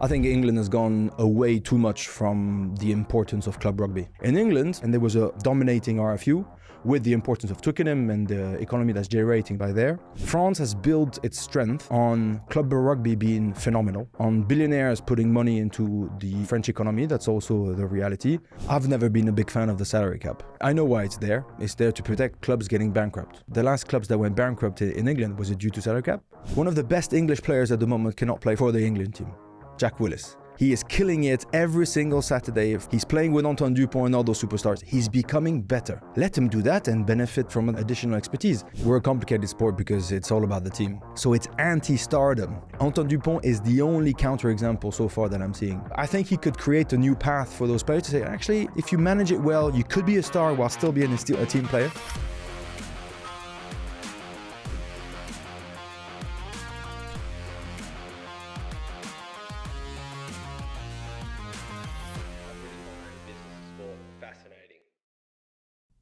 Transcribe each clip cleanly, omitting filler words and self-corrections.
I think England has gone away too much from the importance of club rugby. In England, and there was a dominating RFU with the importance of Twickenham and the economy that's generating by there. France has built its strength on club rugby being phenomenal, on billionaires putting money into the French economy. That's also the reality. I've never been a big fan of the salary cap. I know why it's there. It's there to protect clubs getting bankrupt. The last clubs that went bankrupt in England, was it due to salary cap? One of the best English players at the moment cannot play for the England team, Jack Willis. He is killing it every single Saturday. He's playing with Antoine Dupont and all those superstars. He's becoming better. Let him do that and benefit from an additional expertise. We're a complicated sport because it's all about the team. So it's anti-stardom. Antoine Dupont is the only counterexample so far that I'm seeing. I think he could create a new path for those players to say, actually, if you manage it well, you could be a star while still being a team player.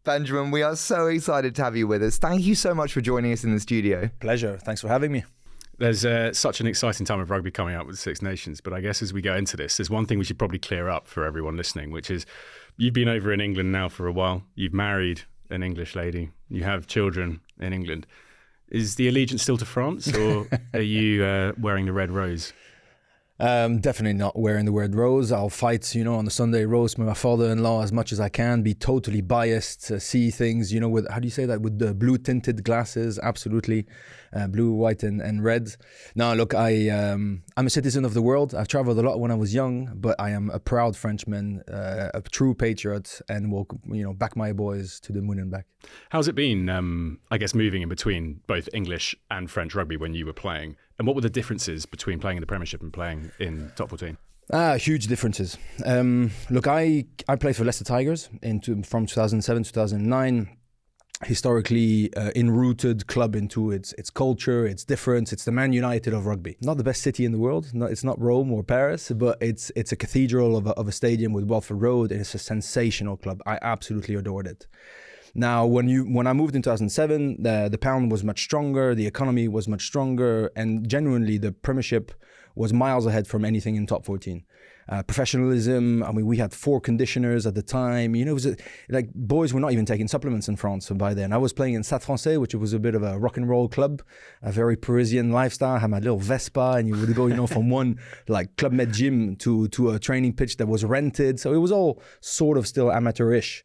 Benjamin, we are so excited to have you with us. Thank you so much for joining us in the studio. Pleasure. Thanks for having me. There's such an exciting time of rugby coming up with the Six Nations, but I guess as we go into this, there's one thing we should probably clear up for everyone listening, which is you've been over in England now for a while. You've married an English lady. You have children in England. Is the allegiance still to France, or are you wearing the red rose? Definitely not wearing the word rose. I'll fight, on the Sunday roast with my father-in-law as much as I can, be totally biased, see things, with, how do you say that, with the blue tinted glasses, absolutely, blue, white and red. No, look, I'm a citizen of the world. I've traveled a lot when I was young, but I am a proud Frenchman, a true patriot, and will, back my boys to the moon and back. How's it been, I guess, moving in between both English and French rugby when you were playing? And what were the differences between playing in the Premiership and playing in Top 14? Huge differences. Look, I played for Leicester Tigers from 2007 to 2009. Historically enrooted club into its culture, its difference. It's the Man United of rugby. Not the best city in the world. It's not Rome or Paris, but it's a cathedral of a stadium with Welford Road, and it's a sensational club. I absolutely adored it. Now, when I moved in 2007, the pound was much stronger, the economy was much stronger, and genuinely the Premiership was miles ahead from anything in top 14. Professionalism, we had 4 conditioners at the time. It was like boys were not even taking supplements in France by then. I was playing in Stade Français, which was a bit of a rock and roll club, a very Parisian lifestyle. I had my little Vespa, and you would go, from one like Club Med gym to a training pitch that was rented. So it was all sort of still amateurish.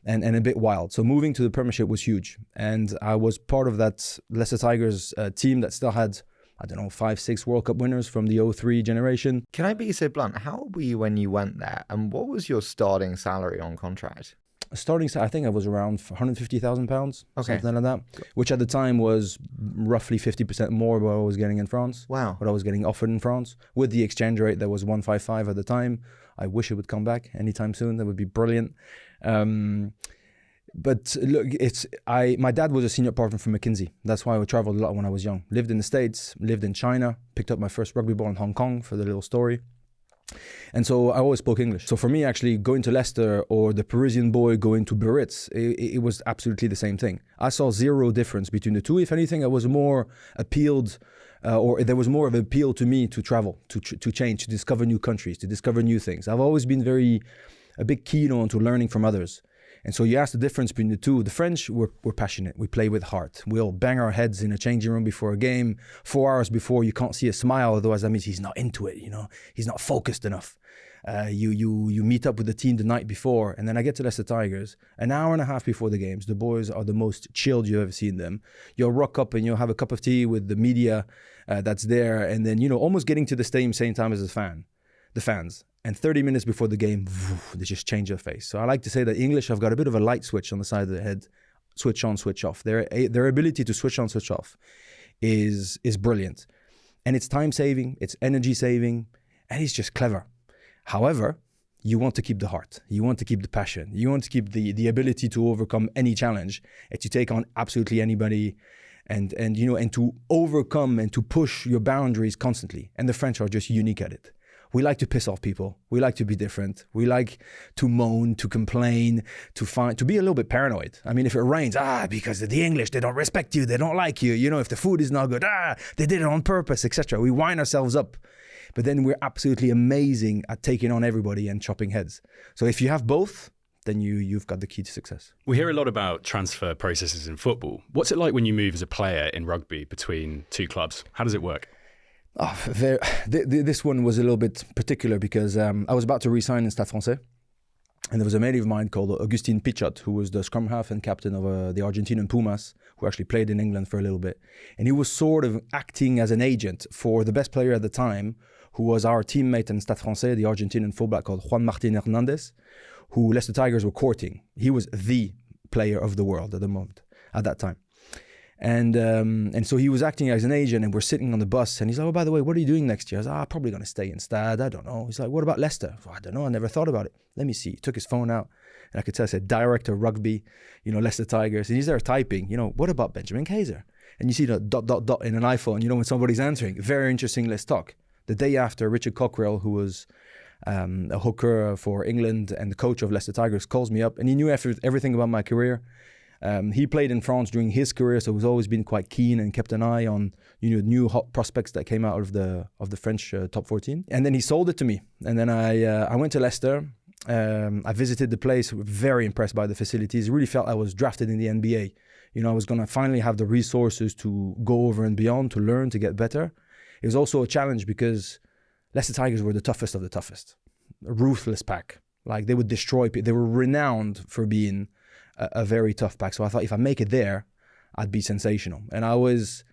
And a bit wild. So moving to the Premiership was huge. And I was part of that Leicester Tigers team that still had, 5-6 World Cup winners from the 03 generation. Can I be so blunt? How old were you when you went there? And what was your starting salary on contract? Starting, I think I was around £150,000, something like that, which at the time was roughly 50% more what I was getting in France. Wow. What I was getting offered in France with the exchange rate that was 155 at the time. I wish it would come back anytime soon. That would be brilliant. But look, my dad was a senior partner for McKinsey. That's why I traveled a lot when I was young. Lived in the States, lived in China, picked up my first rugby ball in Hong Kong for the little story. And so I always spoke English. So for me, actually, going to Leicester or the Parisian boy going to Biarritz, it was absolutely the same thing. I saw zero difference between the two. If anything, I was more appealed, or there was more of an appeal to me to travel, to change, to discover new countries, to discover new things. I've always been a big keen on to learning from others. And so you ask the difference between the two. The French, we're passionate. We play with heart. We'll bang our heads in a changing room before a game. 4 hours before, you can't see a smile. Otherwise, that means he's not into it. He's not focused enough. You meet up with the team the night before, and then I get to Leicester Tigers. An hour and a half before the games, the boys are the most chilled you've ever seen them. You'll rock up and you'll have a cup of tea with the media that's there, and then almost getting to the same time as the fans. And 30 minutes before the game, they just change their face. So I like to say that English have got a bit of a light switch on the side of the head, switch on, switch off. Their ability to switch on, switch off is brilliant. And it's time saving, it's energy saving, and it's just clever. However, you want to keep the heart, you want to keep the passion, you want to keep the ability to overcome any challenge and to take on absolutely anybody and to overcome and to push your boundaries constantly. And the French are just unique at it. We like to piss off people. We like to be different. We like to moan, to complain, to be a little bit paranoid. If it rains, because the English, they don't respect you, they don't like you. If the food is not good, they did it on purpose, etc. We wind ourselves up. But then we're absolutely amazing at taking on everybody and chopping heads. So if you have both, then you've got the key to success. We hear a lot about transfer processes in football. What's it like when you move as a player in rugby between two clubs? How does it work? This one was a little bit particular because I was about to resign in Stade Français. And there was a mate of mine called Augustin Pichot, who was the scrum half and captain of the Argentinian Pumas, who actually played in England for a little bit. And he was sort of acting as an agent for the best player at the time, who was our teammate in Stade Français, the Argentinian fullback called Juan Martín Hernández, who Leicester Tigers were courting. He was the player of the world at that time. And so he was acting as an agent, and we're sitting on the bus, and he's like, oh, by the way, what are you doing next year? I was like, I'm probably going to stay in Stade. I don't know. He's like, what about Leicester? I don't know. I never thought about it. Let me see. He took his phone out, and I could tell, I said, Director Rugby, Leicester Tigers. And he's there typing, what about Benjamin Kayser? And you see the ... in an iPhone, when somebody's answering. Very interesting, let's talk. The day after, Richard Cockrell, who was a hooker for England and the coach of Leicester Tigers, calls me up, and he knew everything about my career. He played in France during his career, so he's always been quite keen and kept an eye on new hot prospects that came out of the French top 14. And then he sold it to me. And then I went to Leicester. I visited the place, very impressed by the facilities. Really felt I was drafted in the NBA. I was going to finally have the resources to go over and beyond, to learn, to get better. It was also a challenge because Leicester Tigers were the toughest of the toughest. A ruthless pack. Like, they would destroy people. They were renowned for being a very tough pack. So I thought if I make it there, I'd be sensational. And I was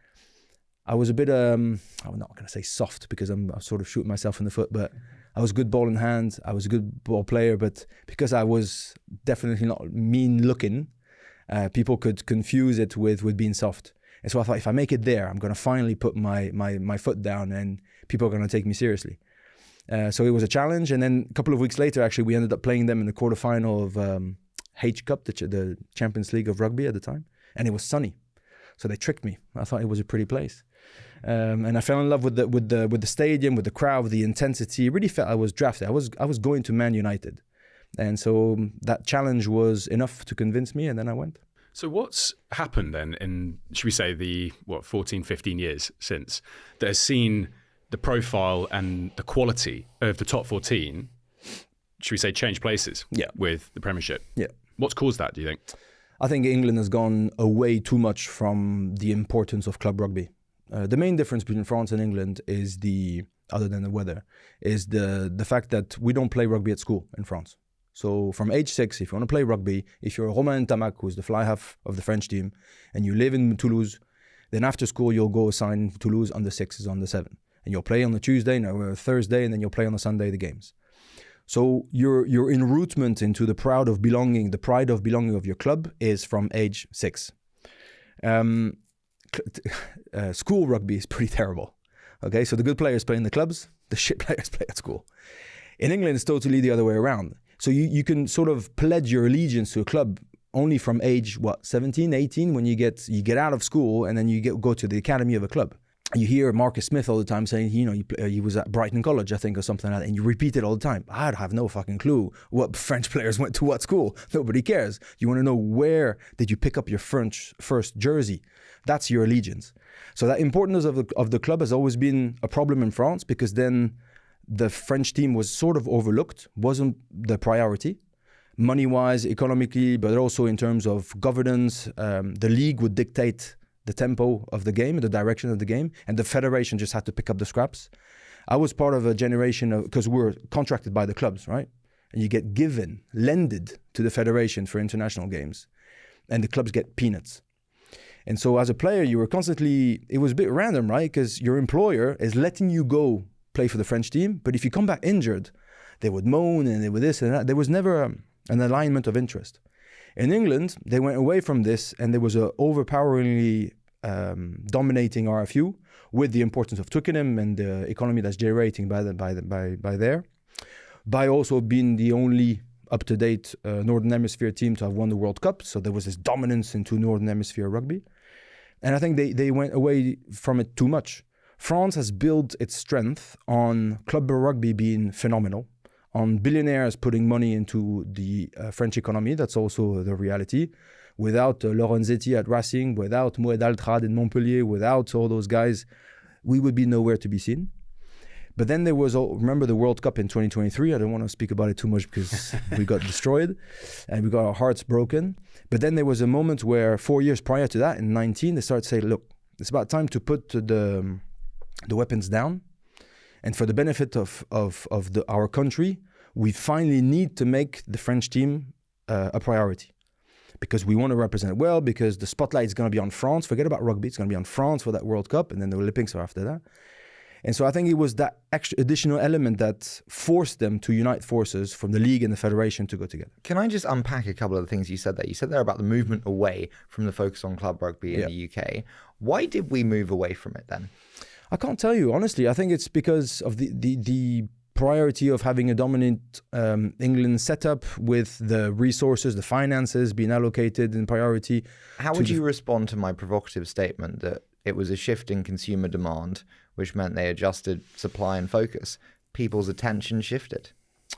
a bit, I'm not going to say soft because I'm sort of shooting myself in the foot, but I was good ball in hand. I was a good ball player, but because I was definitely not mean looking, people could confuse it with being soft. And so I thought if I make it there, I'm going to finally put my foot down and people are going to take me seriously. So it was a challenge. And then a couple of weeks later, actually, we ended up playing them in the quarterfinal of H Cup, the Champions League of rugby at the time, and it was sunny, so they tricked me. I thought it was a pretty place, and I fell in love with the stadium, with the crowd, with the intensity. Really felt I was drafted. I was going to Man United, and so that challenge was enough to convince me, and then I went. So what's happened then in, should we say, the 14, 15 years since that has seen the profile and the quality of the top 14? Should we say change places? With the Premiership? Yeah. What's caused that, do you think? I think England has gone away too much from the importance of club rugby. The main difference between France and England is other than the weather, is the fact that we don't play rugby at school in France. So from age 6, if you want to play rugby, if you're Romain Tamac, who's the fly half of the French team, and you live in Toulouse, then after school you'll go assign Toulouse under 6s, under 7. And you'll play on the Tuesday, Thursday, and then you'll play on the Sunday the games. So your enrootment into the pride of belonging of your club is from age 6. School rugby is pretty terrible. Okay, so the good players play in the clubs, the shit players play at school. In England, it's totally the other way around. So you can sort of pledge your allegiance to a club only from age 17, 18, when you get out of school and then you go to the academy of a club. You hear Marcus Smith all the time saying, he was at Brighton College, I think, or something like that, and you repeat it all the time. I have no fucking clue what French players went to what school. Nobody cares. You want to know where did you pick up your first jersey. That's your allegiance. So that importance of the club has always been a problem in France, because then the French team was sort of overlooked, wasn't the priority, money-wise, economically, but also in terms of governance. The league would dictate the tempo of the game, the direction of the game, and the federation just had to pick up the scraps. I was part of a generation because we're contracted by the clubs, right? And you get lended to the federation for international games, and the clubs get peanuts. And so as a player, you were constantly, it was a bit random, right? Because your employer is letting you go play for the French team, but if you come back injured, they would moan and they would this and that. There was never an alignment of interest. In England, they went away from this, and there was a overpoweringly dominating RFU with the importance of Twickenham and the economy that's generating by there, by also being the only up-to-date Northern Hemisphere team to have won the World Cup. So there was this dominance into Northern Hemisphere rugby. And I think they went away from it too much. France has built its strength on club rugby being phenomenal, on billionaires putting money into the French economy. That's also the reality. Without Lorenzetti at Racing, without Moed Altrad in Montpellier, without all those guys, we would be nowhere to be seen. But then there was, remember the World Cup in 2023? I don't want to speak about it too much because we got destroyed and we got our hearts broken. But then there was a moment where 4 years prior to that, in 19, they started to say, look, it's about time to put the weapons down. And for the benefit of our country, we finally need to make the French team a priority. Because we want to represent well, because the spotlight is going to be on France. Forget about rugby. It's going to be on France for that World Cup, and then the Olympics are after that. And so I think it was that extra additional element that forced them to unite forces from the league and the federation to go together. Can I just unpack a couple of the things you said there? You said there about the movement away from the focus on club rugby in the UK. Why did we move away from it then? I can't tell you, honestly. I think it's because of the priority of having a dominant England setup with the resources, the finances being allocated in priority. How would you respond to my provocative statement that it was a shift in consumer demand, which meant they adjusted supply and focus? People's attention shifted.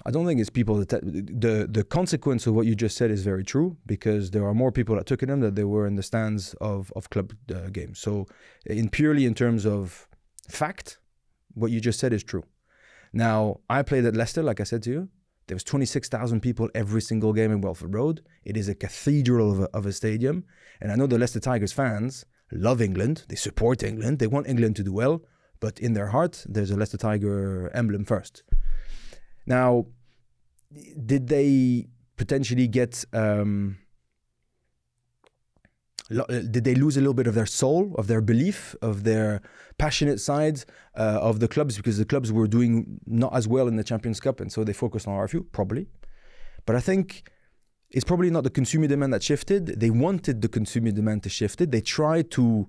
I don't think it's people. The consequence of what you just said is very true, because there are more people that took in them than there were in the stands of club games. So purely in terms of fact, what you just said is true. Now, I played at Leicester, like I said to you. There was 26,000 people every single game in Welford Road. It is a cathedral of a stadium. And I know the Leicester Tigers fans love England. They support England. They want England to do well. But in their heart, there's a Leicester Tiger emblem first. Now, did they potentially get... did they lose a little bit of their soul, of their belief, of their passionate side of the clubs, because the clubs were doing not as well in the Champions Cup, and so they focused on RFU? Probably. But I think it's probably not the consumer demand that shifted. They wanted the consumer demand to shift. They tried to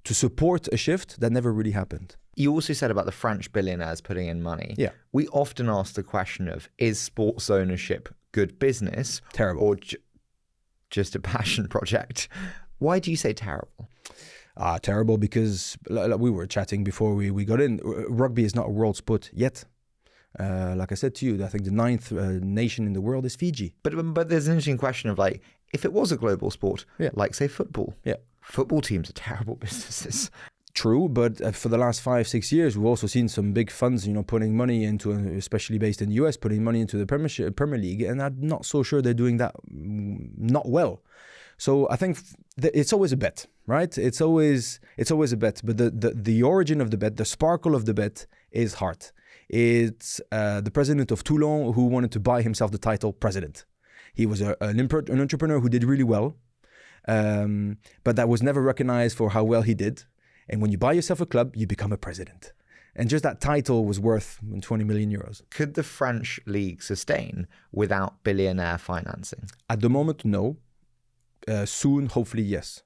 support a shift that never really happened. You also said about the French billionaires putting in money. Yeah. We often ask the question of, is sports ownership good business? Terrible. Or just a passion project? Why do you say terrible? Terrible because we were chatting before we got in. Rugby is not a world sport yet. Like I said to you, I think the 9th nation in the world is Fiji. But there's an interesting question of, like, if it was a global sport, like say football. Yeah. Football teams are terrible businesses. True, but for the last 5-6 years, we've also seen some big funds, putting money into, especially based in the US, putting money into the Premier League, and I'm not so sure they're doing that not well. So I think it's always a bet, right? It's always a bet, but the origin of the bet, the sparkle of the bet, is hard. It's the president of Toulon who wanted to buy himself the title president. He was an entrepreneur who did really well, but that was never recognized for how well he did. And when you buy yourself a club, you become a president. And just that title was worth 20 million euros. Could the French league sustain without billionaire financing? At the moment, no. Soon, hopefully, yes.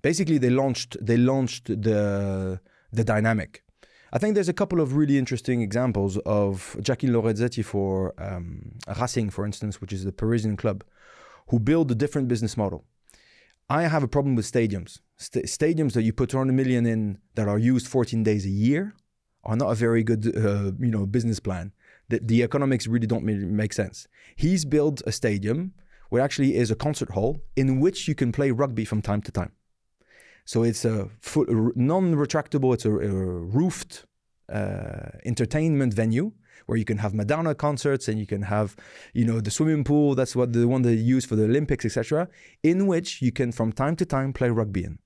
Basically, they launched the dynamic. I think there's a couple of really interesting examples of Jacqueline Lorenzetti for Racing, for instance, which is the Parisian club, who build a different business model. I have a problem with stadiums. Stadiums that you put 200 million in that are used 14 days a year are not a very good, business plan. The economics really don't make sense. He's built a stadium where actually is a concert hall in which you can play rugby from time to time. So it's a non-retractable, it's a roofed entertainment venue where you can have Madonna concerts and you can have, the swimming pool. That's the one they use for the Olympics, etc. In which you can from time to time play rugby in.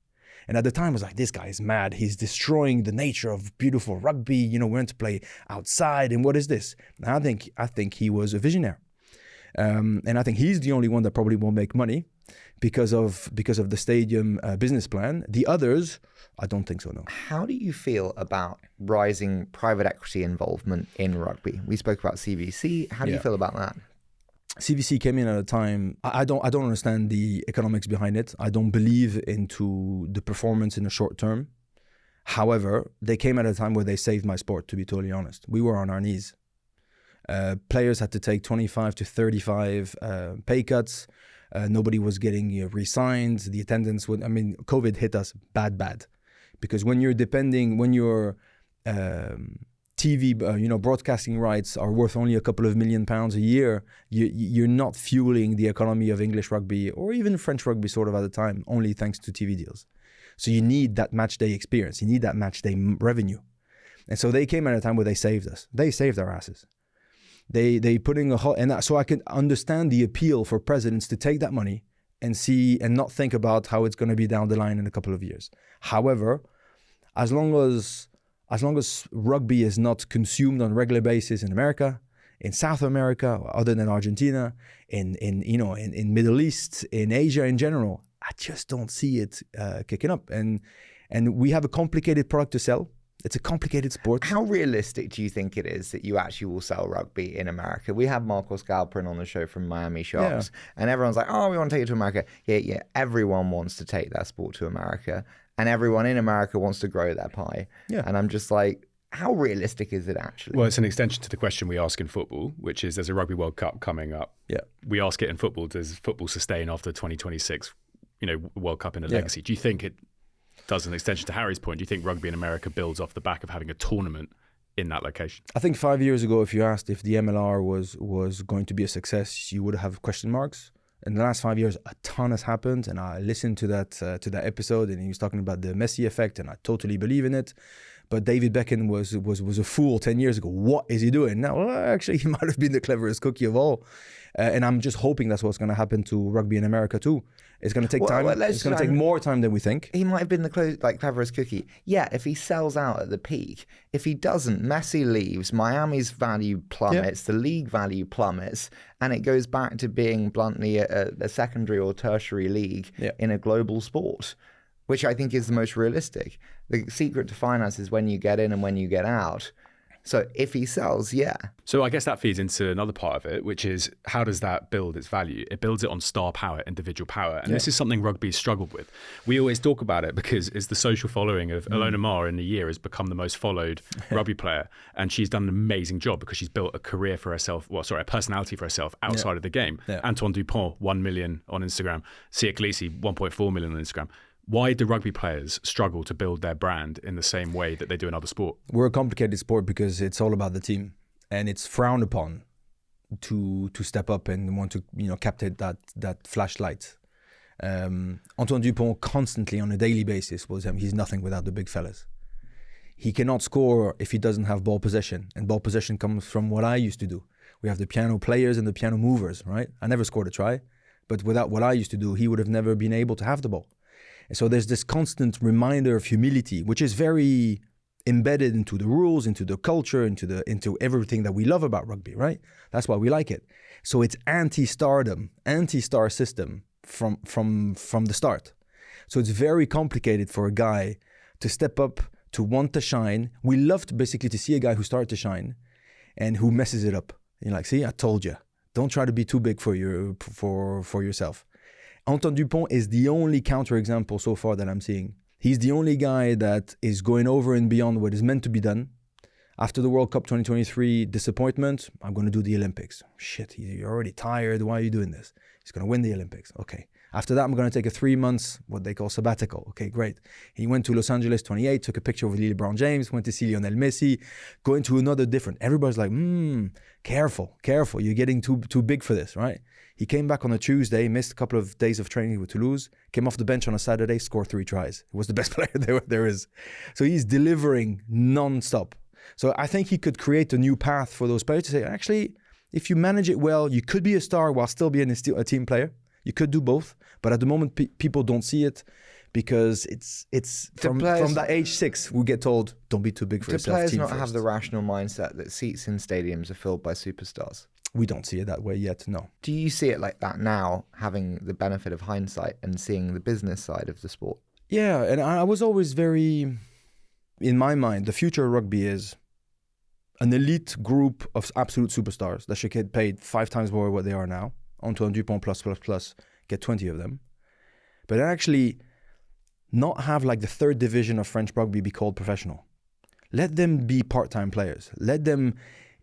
And at the time I was like, this guy is mad. He's destroying the nature of beautiful rugby. We're meant to play outside. And what is this? And I think he was a visionary. And I think he's the only one that probably won't make money because of the stadium business plan. The others, I don't think so, no. How do you feel about rising private equity involvement in rugby? We spoke about CVC. How do you feel about that? CVC came in at a time, I don't understand the economics behind it. I don't believe into the performance in the short term. However, they came at a time where they saved my sport, to be totally honest. We were on our knees. Players had to take 25 to 35 pay cuts. Nobody was getting re-signed. The attendance COVID hit us bad. Because when your TV, broadcasting rights are worth only a couple of £1 million a year, you're not fueling the economy of English rugby or even French rugby sort of at the time, only thanks to TV deals. So you need that match day experience. You need that match day revenue. And so they came at a time where they saved us. They saved our asses. They putting a and that, so I can understand the appeal for presidents to take that money and see and not think about how it's going to be down the line in a couple of years. However, as long as rugby is not consumed on a regular basis in America, in South America, other than Argentina, in Middle East, in Asia in general, I just don't see it kicking up. And we have a complicated product to sell. It's a complicated sport. How realistic do you think it is that you actually will sell rugby in America? We had Marcos Galperin on the show from Miami Sharks, and everyone's like, oh, we want to take it to America. Yeah, everyone wants to take that sport to America, and everyone in America wants to grow their pie. Yeah. And I'm just like, how realistic is it actually? Well, it's an extension to the question we ask in football, which is there's a Rugby World Cup coming up. Yeah. We ask it in football, does football sustain after 2026, World Cup in a legacy? Do you think it does, an extension to Harry's point, do you think rugby in America builds off the back of having a tournament in that location? I think 5 years ago, if you asked if the MLR was going to be a success, you would have question marks. In the last 5 years, a ton has happened, and I listened to that episode, and he was talking about the Messi effect, and I totally believe in it. But David Beckham was a fool 10 years ago. What is he doing now? Well, actually, he might have been the cleverest cookie of all. And I'm just hoping that's what's going to happen to rugby in America too. It's going to take time. It's going to take more time than we think. He might have been the cleverest cookie. Yeah, if he sells out at the peak. If he doesn't, Messi leaves, Miami's value plummets, the league value plummets, and it goes back to being bluntly a secondary or tertiary league in a global sport, which I think is the most realistic. The secret to finance is when you get in and when you get out. So if he sells, So I guess that feeds into another part of it, which is how does that build its value? It builds it on star power, individual power. And this is something rugby's struggled with. We always talk about it because it's the social following of Ilona Maher in a year has become the most followed rugby player. And she's done an amazing job because she's built a career for herself, a personality for herself outside of the game. Antoine Dupont, 1 million on Instagram. Sia Khaleesi, 1.4 million on Instagram. Why do rugby players struggle to build their brand in the same way that they do in other sport? We're a complicated sport because it's all about the team, and it's frowned upon to step up and want to capture that flashlight. Antoine Dupont constantly on a daily basis he's nothing without the big fellas. He cannot score if he doesn't have ball possession, and ball possession comes from what I used to do. We have the piano players and the piano movers, right? I never scored a try, but without what I used to do, he would have never been able to have the ball. And so there's this constant reminder of humility, which is very embedded into the rules, into the culture, into everything that we love about rugby, right? That's why we like it. So it's anti-stardom, anti-star system from the start. So it's very complicated for a guy to step up, to want to shine. We love to see a guy who started to shine and who messes it up. You're like, see, I told you. Don't try to be too big for yourself. Antoine Dupont is the only counterexample so far that I'm seeing. He's the only guy that is going over and beyond what is meant to be done. After the World Cup 2023 disappointment, I'm going to do the Olympics. Shit, you're already tired. Why are you doing this? He's going to win the Olympics. Okay. After that, I'm going to take a 3 months, what they call sabbatical. Okay, great. He went to Los Angeles 28, took a picture with LeBron James, went to see Lionel Messi, going to another different. Everybody's like, careful. You're getting too big for this, right? He came back on a Tuesday, missed a couple of days of training with Toulouse, came off the bench on a Saturday, scored 3 tries. He was the best player there is. So he's delivering non-stop. So I think he could create a new path for those players to say, actually, if you manage it well, you could be a star while still being a team player. You could do both. But at the moment, people don't see it because it's from that age 6, we get told, don't be too big for yourself. Do players not have the rational mindset that seats in stadiums are filled by superstars? We don't see it that way yet, no. Do you see it like that now, having the benefit of hindsight and seeing the business side of the sport? Yeah, and I was always very, in my mind, the future of rugby is an elite group of absolute superstars that should get paid 5 times more what they are now. Antoine Dupont plus, get 20 of them. But actually not have like the 3rd division of French rugby be called professional. Let them be part-time players. Let them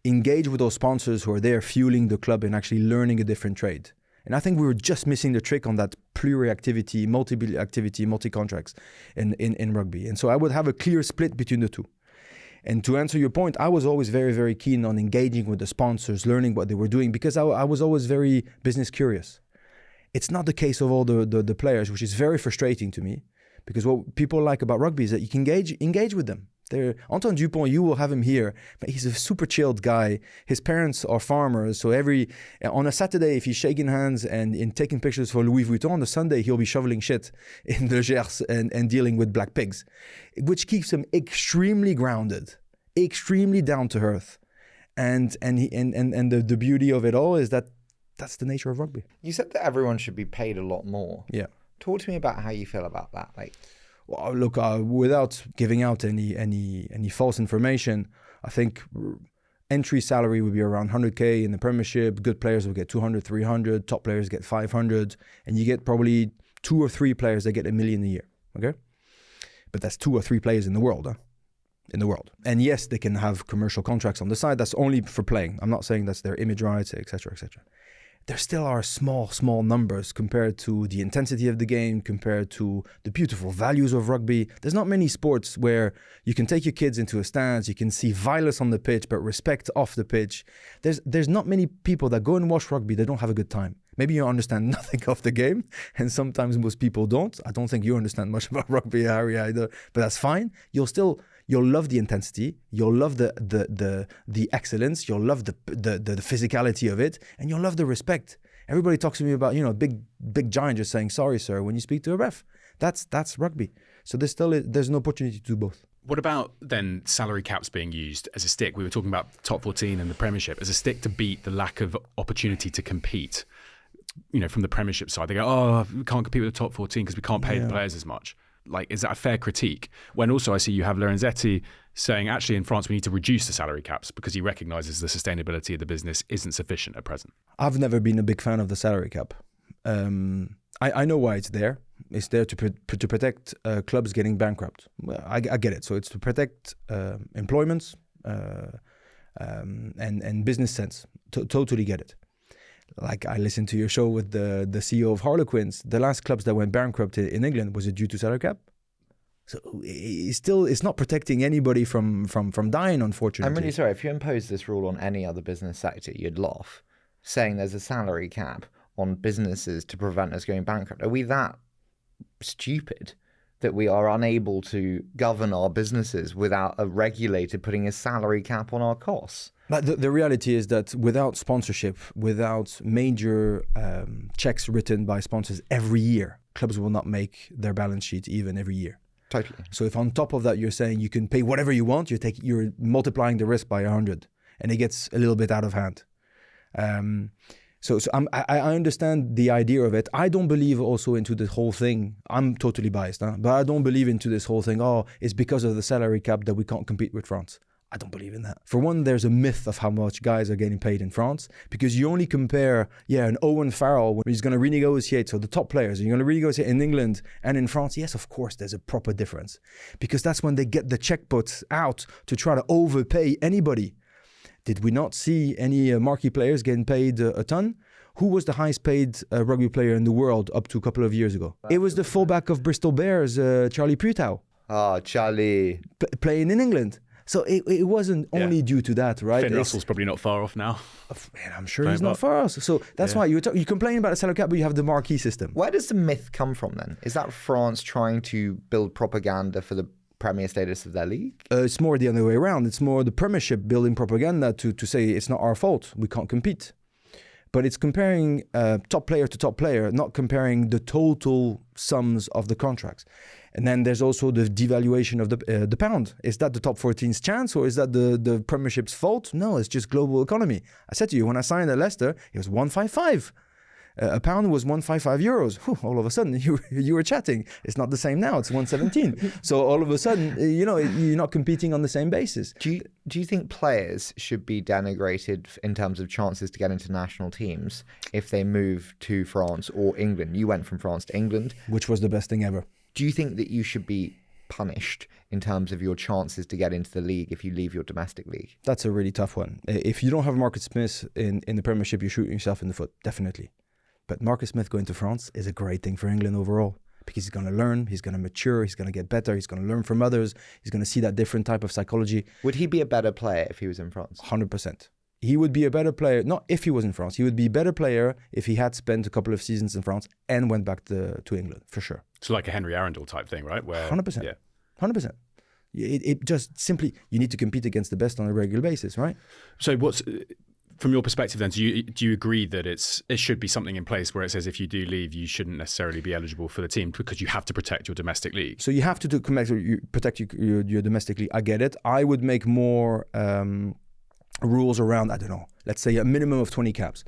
engage with those sponsors who are there fueling the club and actually learning a different trade. And I think we were just missing the trick on that pluri-activity, multi-activity, multi-contracts in rugby. And so I would have a clear split between the two. And to answer your point, I was always very, very keen on engaging with the sponsors, learning what they were doing, because I was always very business curious. It's not the case of all the players, which is very frustrating to me, because what people like about rugby is that you can engage with them. Antoine Dupont, you will have him here, but he's a super chilled guy. His parents are farmers, so on a Saturday, if he's shaking hands and taking pictures for Louis Vuitton, on the Sunday he'll be shoveling shit in the Gers and dealing with black pigs, which keeps him extremely grounded, extremely down to earth, and the beauty of it all is that that's the nature of rugby. You said that everyone should be paid a lot more. Yeah. Talk to me about how you feel about that. Like, well, look, without giving out any false information, I think entry salary would be around 100K in the Premiership. Good players will get 200, 300. Top players get 500, and you get probably 2 or 3 players that get $1 million a year. Okay, but that's 2 or 3 players in the world, huh? In the world. And yes, they can have commercial contracts on the side. That's only for playing. I'm not saying that's their image rights, etc., etc. There still are small numbers compared to the intensity of the game, compared to the beautiful values of rugby. There's not many sports where you can take your kids into a stance, you can see violence on the pitch, but respect off the pitch. There's not many people that go and watch rugby, they don't have a good time. Maybe you understand nothing of the game, and sometimes most people don't. I don't think you understand much about rugby, Harry, either, but that's fine. You'll love the intensity, you'll love the excellence, you'll love the physicality of it, and you'll love the respect. Everybody talks to me about, big giant just saying sorry, sir, when you speak to a ref. That's rugby. So there's an opportunity to do both. What about then salary caps being used as a stick? We were talking about top 14 and the Premiership as a stick to beat the lack of opportunity to compete. From the Premiership side, they go, oh, we can't compete with the top 14 because we can't pay the players as much. Like, is that a fair critique? When also I see you have Lorenzetti saying, actually, in France, we need to reduce the salary caps because he recognises the sustainability of the business isn't sufficient at present. I've never been a big fan of the salary cap. I know why it's there. It's there to protect clubs getting bankrupt. Well, I get it. So it's to protect employments and business sense. Totally get it. Like, I listened to your show with the CEO of Harlequins. The last clubs that went bankrupt in England, was it due to salary cap? So it's not protecting anybody from dying, unfortunately. I'm really sorry. If you impose this rule on any other business sector, you'd laugh, saying there's a salary cap on businesses to prevent us going bankrupt. Are we that stupid that we are unable to govern our businesses without a regulator putting a salary cap on our costs? But the reality is that without sponsorship, without major checks written by sponsors every year, clubs will not make their balance sheet even every year. Totally. So if on top of that you're saying you can pay whatever you want, you're multiplying the risk by 100, and it gets a little bit out of hand. So I understand the idea of it. I don't believe also into the whole thing. I'm totally biased, but I don't believe into this whole thing. Oh, it's because of the salary cap that we can't compete with France. I don't believe in that. For one, there's a myth of how much guys are getting paid in France, because you only compare, an Owen Farrell when he's going to renegotiate. So the top players, you're going to renegotiate in England and in France. Yes, of course, there's a proper difference, because that's when they get the check put out to try to overpay anybody. Did we not see any marquee players getting paid a ton? Who was the highest paid rugby player in the world up to a couple of years ago? It was the fullback of Bristol Bears, Charlie Putau. Ah, Charlie. Playing in England. So it wasn't only due to that, right? Finn Russell's probably not far off now. Man, I'm sure he's not far off. So that's why you complain about the salary cap, but you have the marquee system. Where does the myth come from then? Is that France trying to build propaganda for the premier status of their league? It's more the other way around. It's more the Premiership building propaganda to say it's not our fault, we can't compete. But it's comparing top player to top player, not comparing the total sums of the contracts. And then there's also the devaluation of the pound. Is that the top 14's chance, or is that the Premiership's fault? No, it's just global economy. I said to you, when I signed at Leicester, it was 155. A pound was 155 euros. Whew, all of a sudden, you were chatting. It's not the same now. It's 117. So all of a sudden, you're not competing on the same basis. Do you think players should be denigrated in terms of chances to get into national teams if they move to France or England? You went from France to England. Which was the best thing ever. Do you think that you should be punished in terms of your chances to get into the league if you leave your domestic league? That's a really tough one. If you don't have Marcus Smith in the Premiership, you're shooting yourself in the foot, definitely. But Marcus Smith going to France is a great thing for England overall, because he's going to learn, he's going to mature, he's going to get better, he's going to learn from others, he's going to see that different type of psychology. Would he be a better player if he was in France? 100%. He would be a better player, not if he was in France. He would be a better player if he had spent a couple of seasons in France and went back to England, for sure. So like a Henry Arundel type thing, right? 100%. Yeah. 100%. It just simply, you need to compete against the best on a regular basis, right? So from your perspective then, do you agree that it should be something in place where it says if you do leave, you shouldn't necessarily be eligible for the team because you have to protect your domestic league? So you have to protect your domestic league. I get it. I would make more rules around, I don't know, let's say a minimum of 20 caps.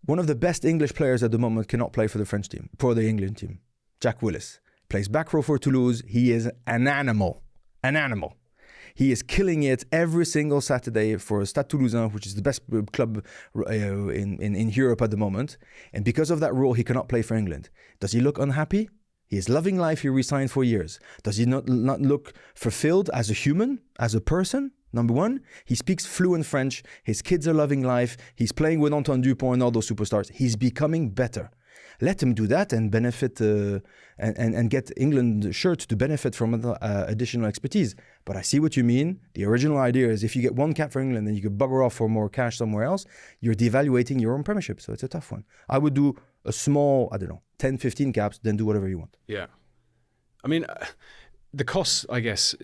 One of the best English players at the moment cannot play for the French team, for the England team. Jack Willis plays back row for Toulouse. He is an animal. An animal. He is killing it every single Saturday for Stade Toulousain, which is the best club in Europe at the moment. And because of that rule, he cannot play for England. Does he look unhappy? He is loving life. He resigned for years. Does he not look fulfilled as a human, as a person? Number one, he speaks fluent French. His kids are loving life. He's playing with Antoine Dupont and all those superstars. He's becoming better. Let him do that and benefit and get England shirts to benefit from additional expertise. But I see what you mean. The original idea is if you get one cap for England, then you could bugger off for more cash somewhere else. You're devaluating your own Premiership. So it's a tough one. I would do a small, 10, 15 caps, then do whatever you want. Yeah. I mean, the costs, I guess,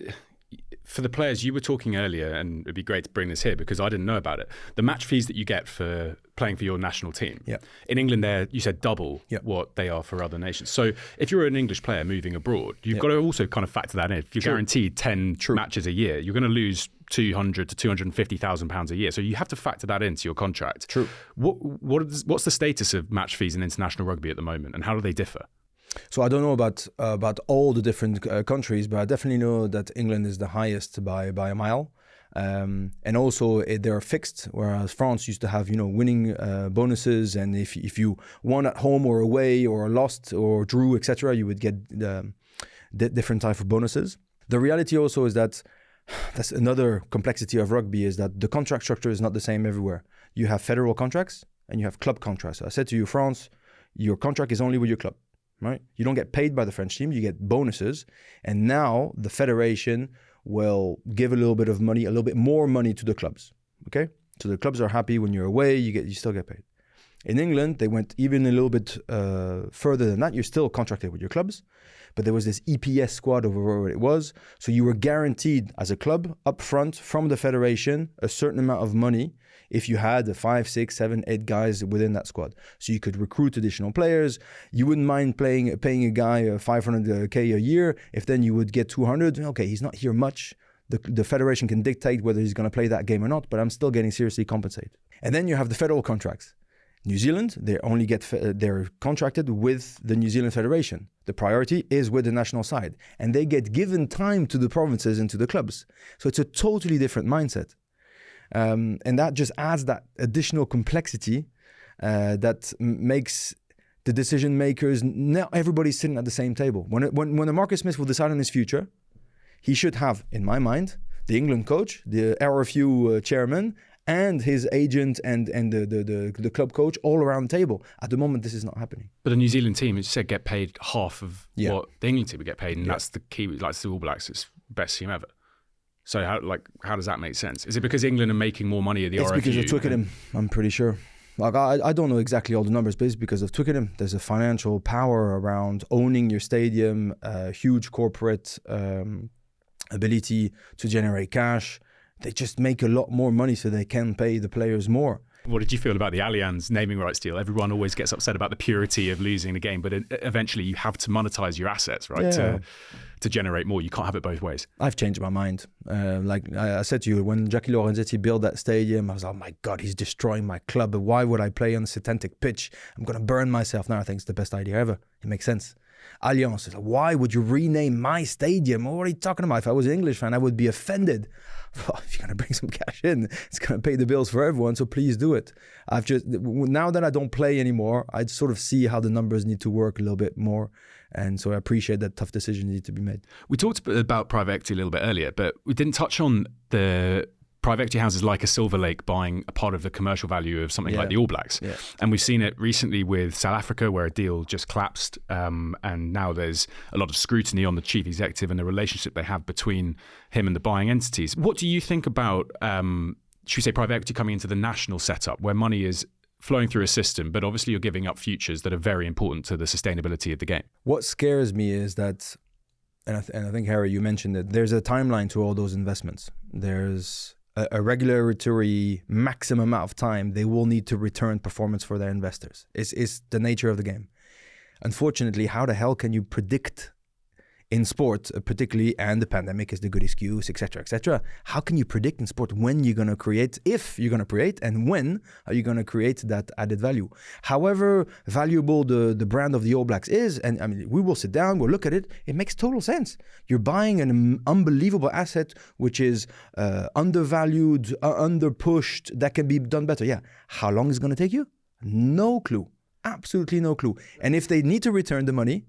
for the players, you were talking earlier, and it'd be great to bring this here because I didn't know about it. The match fees that you get for playing for your national team. Yeah. In England, you said double what they are for other nations. So if you're an English player moving abroad, you've got to also kind of factor that in. If you're guaranteed 10 matches a year, you're going to lose £200,000 to £250,000 a year. So you have to factor that into your contract. True. What's the status of match fees in international rugby at the moment, and how do they differ? So I don't know about all the different countries, but I definitely know that England is the highest by a mile. And also they're fixed, whereas France used to have, winning bonuses. And if you won at home or away or lost or drew, etc., you would get different type of bonuses. The reality also is that's another complexity of rugby, is that the contract structure is not the same everywhere. You have federal contracts and you have club contracts. So I said to you, France, your contract is only with your club. Right? You don't get paid by the French team, you get bonuses. And now the federation will give a little bit of money, a little bit more money to the clubs. Okay? So the clubs are happy when you're away, you still get paid. In England, they went even a little bit further than that. You're still contracted with your clubs, but there was this EPS squad over where it was. So you were guaranteed as a club up front from the federation a certain amount of money if you had 5, 6, 7, 8 guys within that squad. So you could recruit additional players. You wouldn't mind paying a guy $500K a year. If then you would get 200, okay, he's not here much. The federation can dictate whether he's going to play that game or not, but I'm still getting seriously compensated. And then you have the federal contracts. New Zealand, they're contracted with the New Zealand Federation. The priority is with the national side. And they get given time to the provinces and to the clubs. So it's a totally different mindset. And that just adds that additional complexity that makes the decision makers, now everybody's sitting at the same table. When a Marcus Smith will decide on his future, he should have, in my mind, the England coach, the RFU chairman, and his agent and the club coach all around the table. At the moment, this is not happening. But the New Zealand team, as you said, get paid half of what the England team would get paid, and that's the key. Like the All Blacks, it's best team ever. So how does that make sense? Is it because England are making more money at the RFU? It's because of Twickenham, I'm pretty sure. Like I don't know exactly all the numbers, but it's because of Twickenham. There's a financial power around owning your stadium, huge corporate ability to generate cash. They just make a lot more money so they can pay the players more. What did you feel about the Allianz naming rights deal? Everyone always gets upset about the purity of losing the game, but eventually you have to monetize your assets, right? Yeah. To generate more. You can't have it both ways. I've changed my mind. Like I said to you, when Jackie Lorenzetti built that stadium, I was like, oh my God, he's destroying my club. Why would I play on a synthetic pitch? I'm going to burn myself. Now I think it's the best idea ever. It makes sense. Allianz is like, why would you rename my stadium? What are you talking about? If I was an English fan, I would be offended. Well, if you're going to bring some cash in, it's going to pay the bills for everyone, so please do it. Now that I don't play anymore, I sort of see how the numbers need to work a little bit more. And so I appreciate that tough decisions need to be made. We talked about private equity a little bit earlier, but we didn't touch on the private equity houses like a Silver Lake buying a part of the commercial value of something like the All Blacks. Yeah. And we've seen it recently with South Africa, where a deal just collapsed. And now there's a lot of scrutiny on the chief executive and the relationship they have between him and the buying entities. What do you think about, should we say, private equity coming into the national setup where money is flowing through a system, but obviously you're giving up futures that are very important to the sustainability of the game? What scares me is that and I think, Harry, you mentioned it, there's a timeline to all those investments. There's a regulatory maximum amount of time they will need to return performance for their investors. It's the nature of the game. Unfortunately, how the hell can you predict in sport, particularly, and the pandemic is the good excuse, etc., how can you predict in sport when you're going to create, if you're going to create, and when are you going to create that added value? However valuable the brand of the All Blacks is, and I mean, we will sit down, we'll look at it, it makes total sense. You're buying an unbelievable asset which is undervalued, underpushed, that can be done better. Yeah. How long is it going to take you? No clue. Absolutely no clue. And if they need to return the money,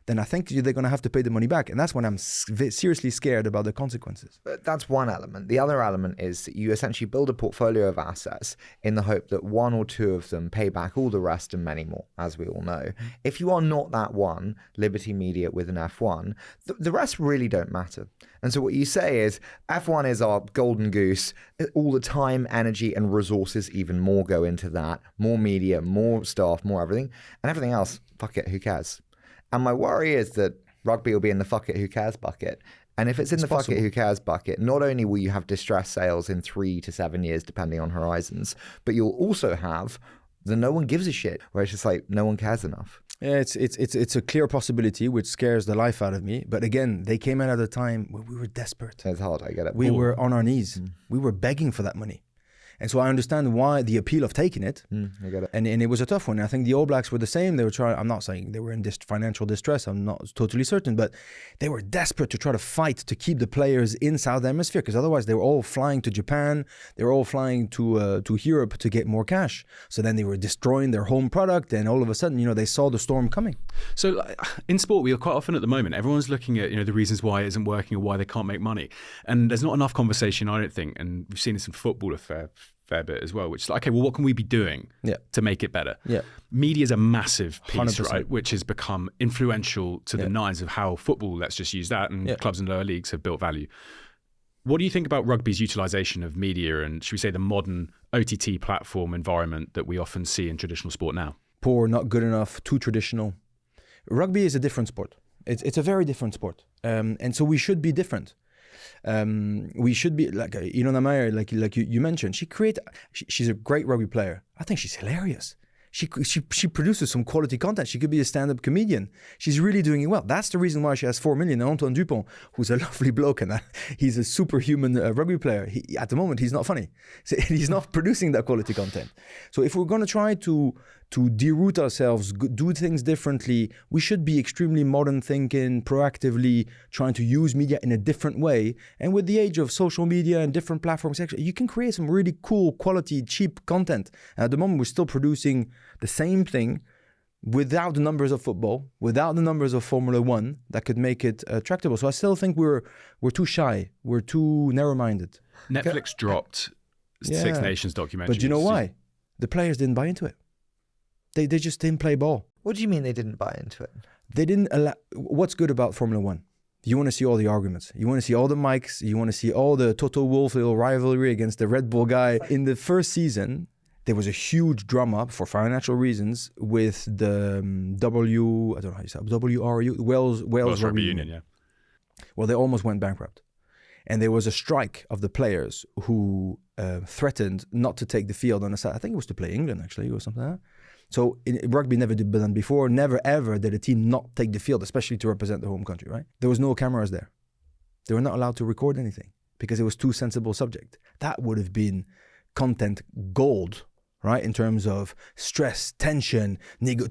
then I think they're going to have to pay the money back. And that's when I'm seriously scared about the consequences. That's one element. The other element is that you essentially build a portfolio of assets in the hope that one or two of them pay back all the rest and many more, as we all know. If you are not that one, Liberty Media with an F1, the rest really don't matter. And so what you say is, F1 is our golden goose. All the time, energy, and resources, even more, go into that. More media, more staff, more everything. And everything else, fuck it, who cares? And my worry is that rugby will be in the fuck it, who cares bucket. And if it's in the fuck it, who cares bucket, not only will you have distressed sales in 3 to 7 years, depending on horizons, but you'll also have the no one gives a shit, where it's just like no one cares enough. Yeah, it's a clear possibility, which scares the life out of me. But again, they came in at a time where we were desperate. It's hard, I get it. We were on our knees. We were begging for that money. And so I understand why the appeal of taking it. I get it. And it was a tough one. I think the All Blacks were the same. They were trying, I'm not saying they were in financial distress. I'm not totally certain, but they were desperate to try to fight to keep the players in South Hemisphere, because otherwise they were all flying to Japan. They were all flying to Europe to get more cash. So then they were destroying their home product, and all of a sudden, they saw the storm coming. So in sport, we are quite often at the moment, everyone's looking at, the reasons why it isn't working or why they can't make money. And there's not enough conversation, I don't think. And we've seen this in football a fair bit as well, which is like, okay, well, what can we be doing to make it better? Yeah. Media is a massive piece, 100%. right, which has become influential to the nines of how football, let's just use that, and clubs in lower leagues have built value. What do you think about rugby's utilisation of media and, should we say, the modern OTT platform environment that we often see in traditional sport now? Poor, not good enough, too traditional. Rugby is a different sport. It's a very different sport. And so we should be different. We should be like Ilona Meyer, like you mentioned. She's a great rugby player. I think she's hilarious. She produces some quality content. She could be a stand-up comedian. She's really doing it well. That's the reason why she has 4 million. And Antoine Dupont, who's a lovely bloke, and he's a superhuman rugby player. At the moment, he's not funny. So he's not producing that quality content. So if we're going to try to deroot ourselves, do things differently, we should be extremely modern thinking, proactively trying to use media in a different way. And with the age of social media and different platforms, actually, you can create some really cool, quality, cheap content. And at the moment, we're still producing the same thing without the numbers of football, without the numbers of Formula One that could make it attractable. So I still think we're too shy. We're too narrow-minded. Netflix dropped Six Nations documentary. But you know why? The players didn't buy into it. They just didn't play ball. What do you mean they didn't buy into it? They didn't allow. What's good about Formula One? You want to see all the arguments. You want to see all the mics. You want to see all the Toto Wolff little rivalry against the Red Bull guy. In the first season, there was a huge drama for financial reasons with the I don't know how you say it, WRU, Wales Rugby Union. Yeah. Well, they almost went bankrupt. And there was a strike of the players who threatened not to take the field on a side. I think it was to play England, actually, or something like that. So rugby never did done before. Never, ever did a team not take the field, especially to represent the home country, right? There was no cameras there. They were not allowed to record anything because it was too sensible subject. That would have been content gold, right? In terms of stress, tension,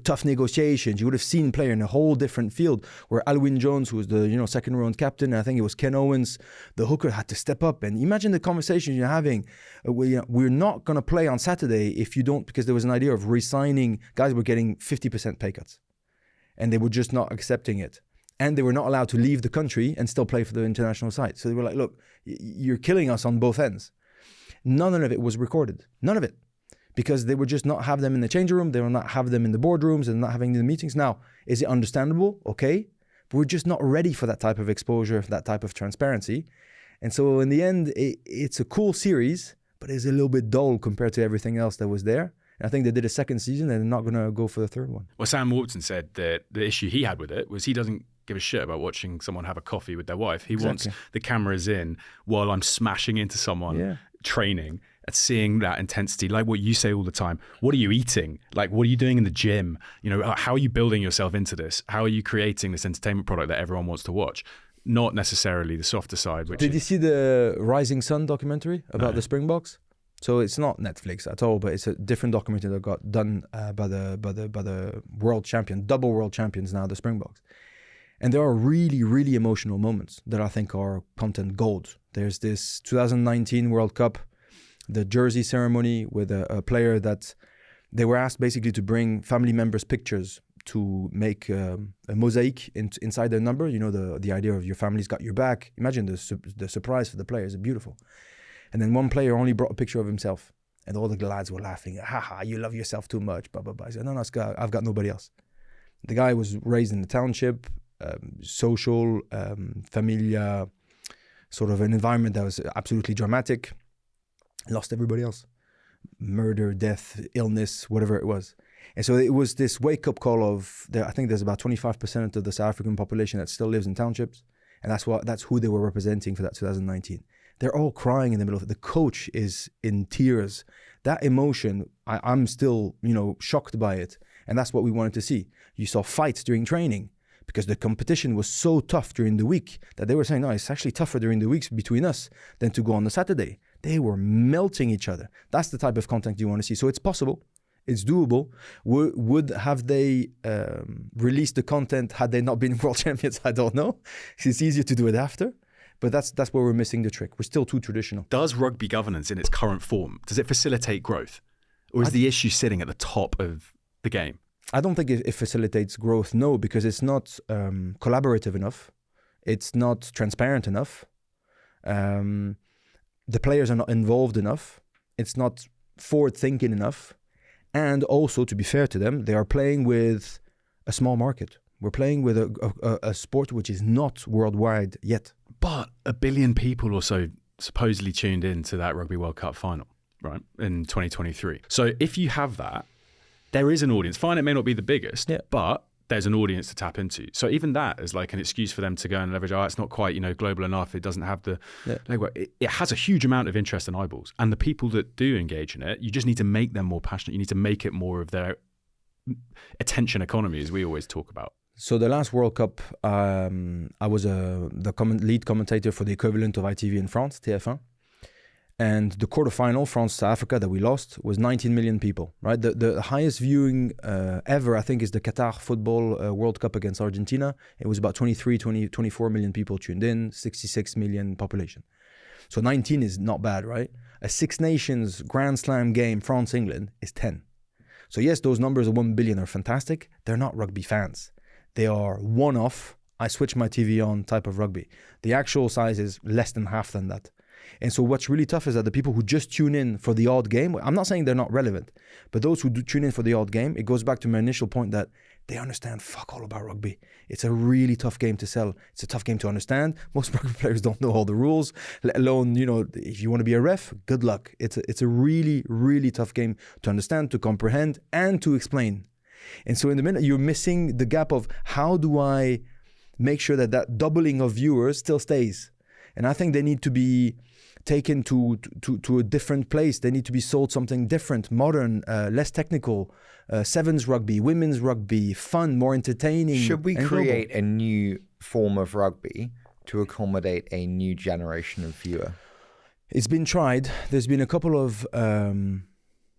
tough negotiations. You would have seen player in a whole different field where Alwyn Jones, who was the second round captain, I think it was Ken Owens, the hooker, had to step up. And imagine the conversations you're having. We're not going to play on Saturday if you don't, because there was an idea of re-signing. Guys were getting 50% pay cuts. And they were just not accepting it. And they were not allowed to leave the country and still play for the international side. So they were like, look, you're killing us on both ends. None of it was recorded. None of it. Because they would just not have them in the changing room. They would not have them in the boardrooms and not having the meetings. Now, is it understandable? Okay. But we're just not ready for that type of exposure, for that type of transparency. And so in the end, it's a cool series, but it's a little bit dull compared to everything else that was there. And I think they did a second season and they're not going to go for the third one. Well, Sam Warburton said that the issue he had with it was he doesn't give a shit about watching someone have a coffee with their wife. He wants the cameras in while I'm smashing into someone training and seeing that intensity, like what you say all the time. What are you eating? Like, what are you doing in the gym? You know, how are you building yourself into this? How are you creating this entertainment product that everyone wants to watch? Not necessarily the softer side. Did you see the Rising Sun documentary about the Springboks? So it's not Netflix at all, but it's a different documentary that got done by the world champion, double world champions now, the Springboks. And there are really, really emotional moments that I think are content gold. There's this 2019 World Cup, the jersey ceremony with a player that they were asked basically to bring family members' pictures to make a mosaic inside their number. You know, the idea of your family's got your back. Imagine the surprise for the players. It's beautiful. And then one player only brought a picture of himself. And all the lads were laughing. Haha, you love yourself too much, blah, blah, blah. I said, no, I've got nobody else. The guy was raised in the township, social, familia, sort of an environment that was absolutely dramatic. Lost everybody else. Murder, death, illness, whatever it was. And so it was this wake-up call of, I think there's about 25% of the South African population that still lives in townships. And that's who they were representing for that 2019. They're all crying in the middle of it. The coach is in tears. That emotion, I'm still, shocked by it. And that's what we wanted to see. You saw fights during training because the competition was so tough during the week that they were saying, no, it's actually tougher during the weeks between us than to go on the Saturday. They were melting each other. That's the type of content you want to see. So it's possible. It's doable. Would have they released the content had they not been world champions? I don't know. It's easier to do it after. But that's where we're missing the trick. We're still too traditional. Does rugby governance in its current form, does it facilitate growth? Or is the issue sitting at the top of the game? I don't think it facilitates growth, no, because it's not collaborative enough. It's not transparent enough. The players are not involved enough. It's not forward-thinking enough. And also, to be fair to them, they are playing with a small market. We're playing with a sport which is not worldwide yet. But 1 billion people or so supposedly tuned in to that Rugby World Cup final, right, in 2023. So if you have that, there is an audience. Fine, it may not be the biggest, but there's an audience to tap into. So even that is like an excuse for them to go and leverage, it's not quite, global enough. It doesn't have the... It has a huge amount of interest and eyeballs. And the people that do engage in it, you just need to make them more passionate. You need to make it more of their attention economy, as we always talk about. So the last World Cup, I was lead commentator for the equivalent of ITV in France, TF1. And the quarterfinal, France-South Africa, that we lost, was 19 million people, right? The highest viewing ever, I think, is the Qatar Football World Cup against Argentina. It was about 24 million people tuned in, 66 million population. So 19 is not bad, right? A Six Nations Grand Slam game, France-England, is 10. So yes, those numbers of 1 billion are fantastic. They're not rugby fans. They are one-off, I switch my TV on type of rugby. The actual size is less than half than that. And so what's really tough is that the people who just tune in for the odd game, I'm not saying they're not relevant, but those who do tune in for the odd game, it goes back to my initial point that they understand fuck all about rugby. It's a really tough game to sell. It's a tough game to understand. Most rugby players don't know all the rules, let alone, if you want to be a ref, good luck. It's a really, really tough game to understand, to comprehend, and to explain. And so in the minute, you're missing the gap of how do I make sure that doubling of viewers still stays? And I think they need to be taken to a different place. They need to be sold something different, modern, less technical, sevens rugby, women's rugby, fun, more entertaining. Should we create a new form of rugby to accommodate a new generation of viewer? It's been tried. There's been a couple of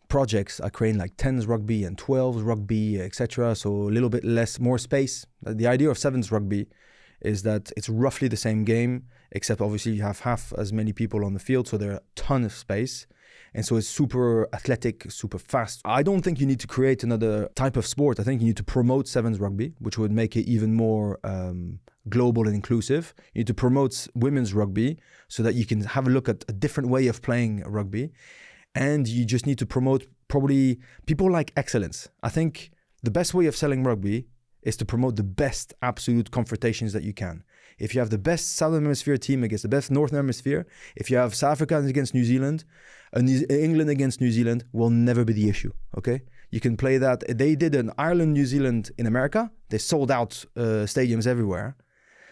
projects I create, like 10s rugby and 12s rugby, etc. So a little bit more space. The idea of sevens rugby is that it's roughly the same game, except obviously you have half as many people on the field, so there are a ton of space. And so it's super athletic, super fast. I don't think you need to create another type of sport. I think you need to promote sevens rugby, which would make it even more global and inclusive. You need to promote women's rugby so that you can have a look at a different way of playing rugby. And you just need to promote probably people like excellence. I think the best way of selling rugby is to promote the best absolute confrontations that you can. if you have the best Southern Hemisphere team against the best Northern Hemisphere, if you have South Africa against New Zealand, England against New Zealand will never be the issue, okay? You can play that. They did an Ireland-New Zealand in America. They sold out stadiums everywhere.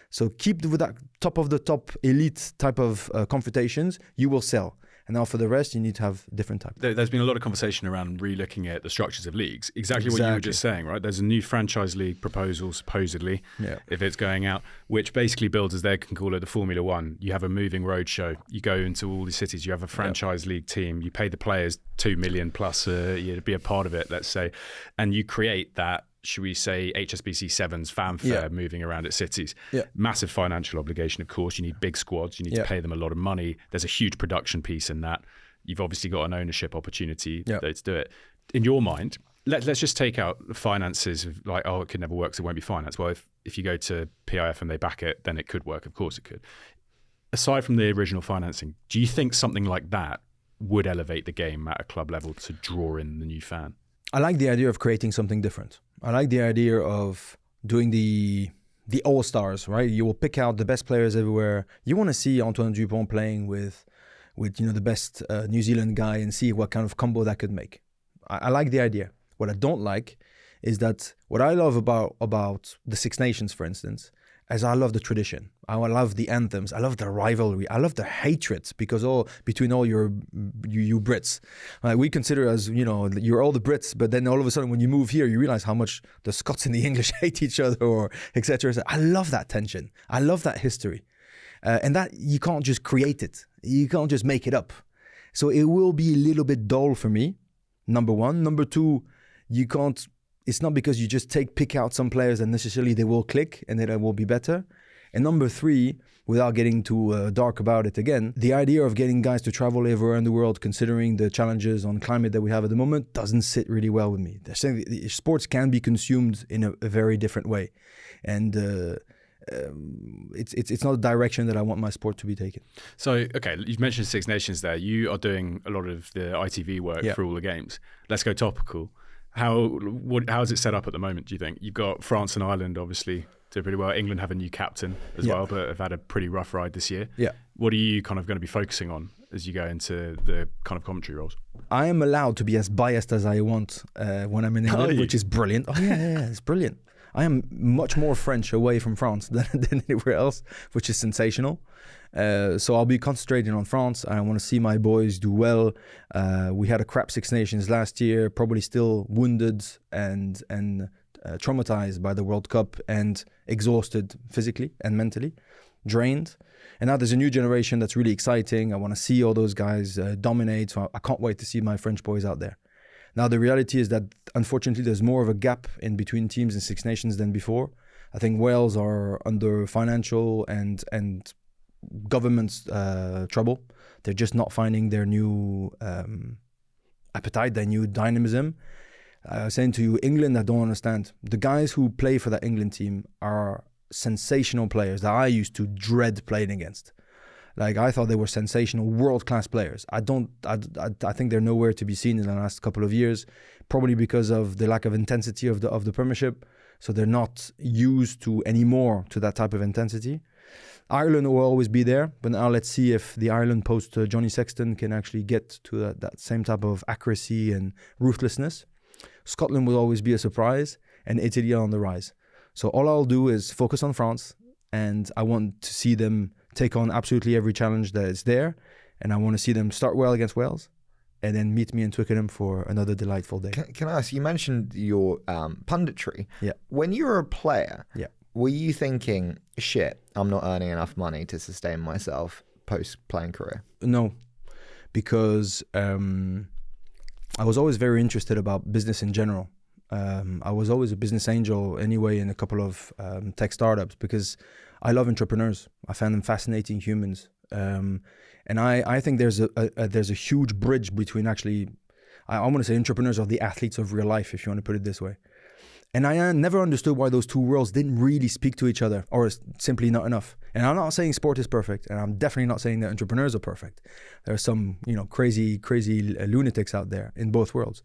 So keep with that top of the top elite type of confrontations, you will sell. And now for the rest, you need to have different types. There's been a lot of conversation around re-looking at the structures of leagues. Exactly what you were just saying, right? There's a new franchise league proposal, supposedly, if it's going out, which basically builds, as they can call it, the Formula One. You have a moving roadshow. You go into all the cities. You have a franchise league team. You pay the players $2 million plus a year to be a part of it, let's say. And you create that, should we say, HSBC Sevens fanfare moving around at cities. Massive financial obligation, of course. You need big squads. You need to pay them a lot of money. There's a huge production piece in that. You've obviously got an ownership opportunity to do it. In your mind, let's just take out the finances of like, oh, it could never work, so it won't be financed. Well, if you go to PIF and they back it, then it could work. Of course it could. Aside from the original financing, do you think something like that would elevate the game at a club level to draw in the new fan? I like the idea of creating something different. I like the idea of doing the all-stars, right? You will pick out the best players everywhere. You want to see Antoine Dupont playing with the best New Zealand guy and see what kind of combo that could make. I like the idea. What I don't like is that what I love about the Six Nations, for instance, is I love the tradition. I love the anthems. I love the rivalry. I love the hatred between all you Brits. We consider as, you're all the Brits, but then all of a sudden when you move here, you realize how much the Scots and the English hate each other, or etc. I love that tension. I love that history. And that you can't just create it. You can't just make it up. So it will be a little bit dull for me, number one. Number two, you can't. It's not because you just pick out some players and necessarily they will click and then it will be better. And number three, without getting too dark about it again, the idea of getting guys to travel everywhere in the world, considering the challenges on climate that we have at the moment, doesn't sit really well with me. They're saying sports can be consumed in a very different way. And it's not a direction that I want my sport to be taken. So, okay, you've mentioned Six Nations there. You are doing a lot of the ITV work for all the games. Let's go topical. How is it set up at the moment, do you think? You've got France and Ireland, obviously, do pretty well. England have a new captain as well, but have had a pretty rough ride this year. Yeah. What are you kind of going to be focusing on as you go into the kind of commentary roles? I am allowed to be as biased as I want when I'm in England, which is brilliant. Oh, yeah, it's brilliant. I am much more French away from France than anywhere else, which is sensational. So I'll be concentrating on France. I want to see my boys do well. We had a crap Six Nations last year, probably still wounded and traumatized by the World Cup and exhausted physically and mentally, drained. And now there's a new generation that's really exciting. I want to see all those guys dominate. So I can't wait to see my French boys out there. Now, the reality is that, unfortunately, there's more of a gap in between teams in Six Nations than before. I think Wales are under financial and government's trouble. They're just not finding their new appetite, their new dynamism. I was saying to you, England, I don't understand. The guys who play for that England team are sensational players that I used to dread playing against. Like, I thought they were sensational, world-class players. I think they're nowhere to be seen in the last couple of years, probably because of the lack of intensity of the Premiership. So they're not used to anymore to that type of intensity. Ireland will always be there, but now let's see if the Ireland post Johnny Sexton can actually get to that same type of accuracy and ruthlessness. Scotland will always be a surprise, and Italy are on the rise. So all I'll do is focus on France, and I want to see them take on absolutely every challenge that is there, and I want to see them start well against Wales, and then meet me in Twickenham for another delightful day. Can I ask, you mentioned your punditry. Yeah. When you were a player, were you thinking, shit, I'm not earning enough money to sustain myself post-playing career? No, because I was always very interested about business in general. I was always a business angel anyway in a couple of tech startups because I love entrepreneurs. I find them fascinating humans. And I think there's a huge bridge between actually, I want to say entrepreneurs are the athletes of real life, if you want to put it this way. And I never understood why those two worlds didn't really speak to each other, or simply not enough. And I'm not saying sport is perfect, and I'm definitely not saying that entrepreneurs are perfect. There are some, crazy lunatics out there in both worlds.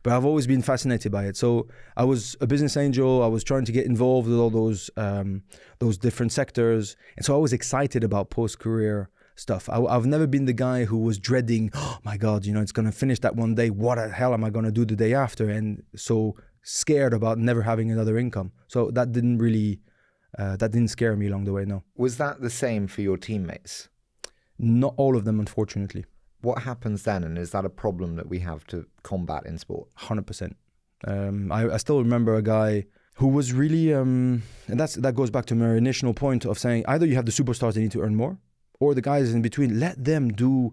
But I've always been fascinated by it. So I was a business angel. I was trying to get involved with all those different sectors. And so I was excited about post-career stuff. I've never been the guy who was dreading, oh my God, it's going to finish that one day. What the hell am I going to do the day after? And so scared about never having another income. So that didn't scare me along the way, no. Was that the same for your teammates? Not all of them, unfortunately. What happens then, and is that a problem that we have to combat in sport? 100%. I still remember a guy who was really, and that goes back to my initial point of saying either you have the superstars that need to earn more, or the guys in between, let them do.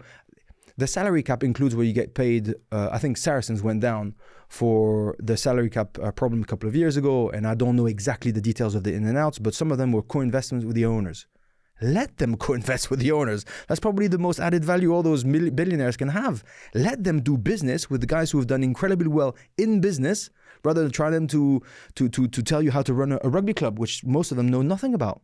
The salary cap includes where you get paid. I think Saracens went down for the salary cap problem a couple of years ago, and I don't know exactly the details of the in and outs, but some of them were co-investments with the owners. Let them co-invest with the owners. That's probably the most added value all those billionaires can have. Let them do business with the guys who have done incredibly well in business, rather than try them to tell you how to run a rugby club, which most of them know nothing about.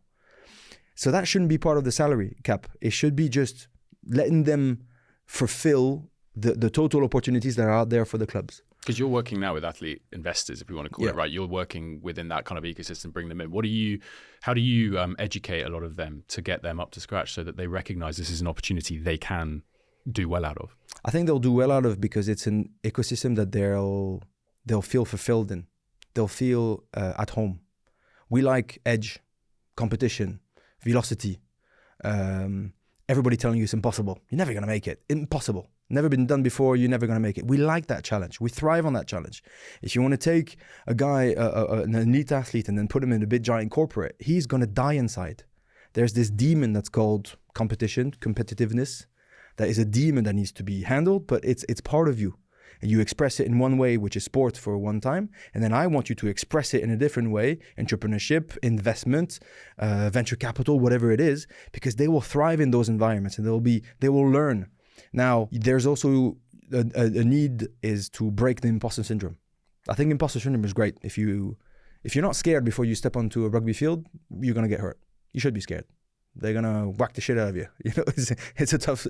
So that shouldn't be part of the salary cap. It should be just letting them fulfill the total opportunities that are out there for the clubs. Because you're working now with athlete investors, if we want to call it, right? You're working within that kind of ecosystem, bring them in. How do you educate a lot of them to get them up to scratch so that they recognize this is an opportunity they can do well out of? I think they'll do well out of because it's an ecosystem that they'll feel fulfilled in. They'll feel at home. We like edge, competition, velocity. Everybody telling you it's impossible. You're never going to make it. Impossible. Never been done before. You're never going to make it. We like that challenge. We thrive on that challenge. If you want to take a guy, an elite athlete, and then put him in a big giant corporate, he's going to die inside. There's this demon that's called competitiveness. That is a demon that needs to be handled, but it's part of you. And you express it in one way, which is sport for one time. And then I want you to express it in a different way, entrepreneurship, investment, venture capital, whatever it is, because they will thrive in those environments and they will learn. Now, there's also a need is to break the imposter syndrome. I think imposter syndrome is great. If you're not scared before you step onto a rugby field, you're going to get hurt. You should be scared. They're going to whack the shit out of you. It's a tough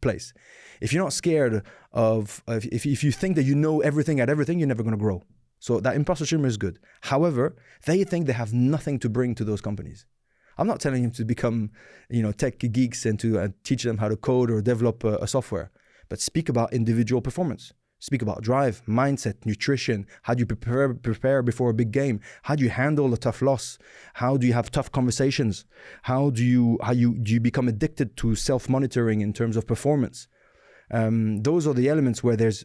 place. If you're not scared if you think that you know everything at everything, you're never going to grow. So that imposter syndrome is good. However, they think they have nothing to bring to those companies. I'm not telling him to become, tech geeks and to teach them how to code or develop a software, but speak about individual performance. Speak about drive, mindset, nutrition. How do you prepare before a big game? How do you handle a tough loss? How do you have tough conversations? How do you become addicted to self-monitoring in terms of performance? Those are the elements where there's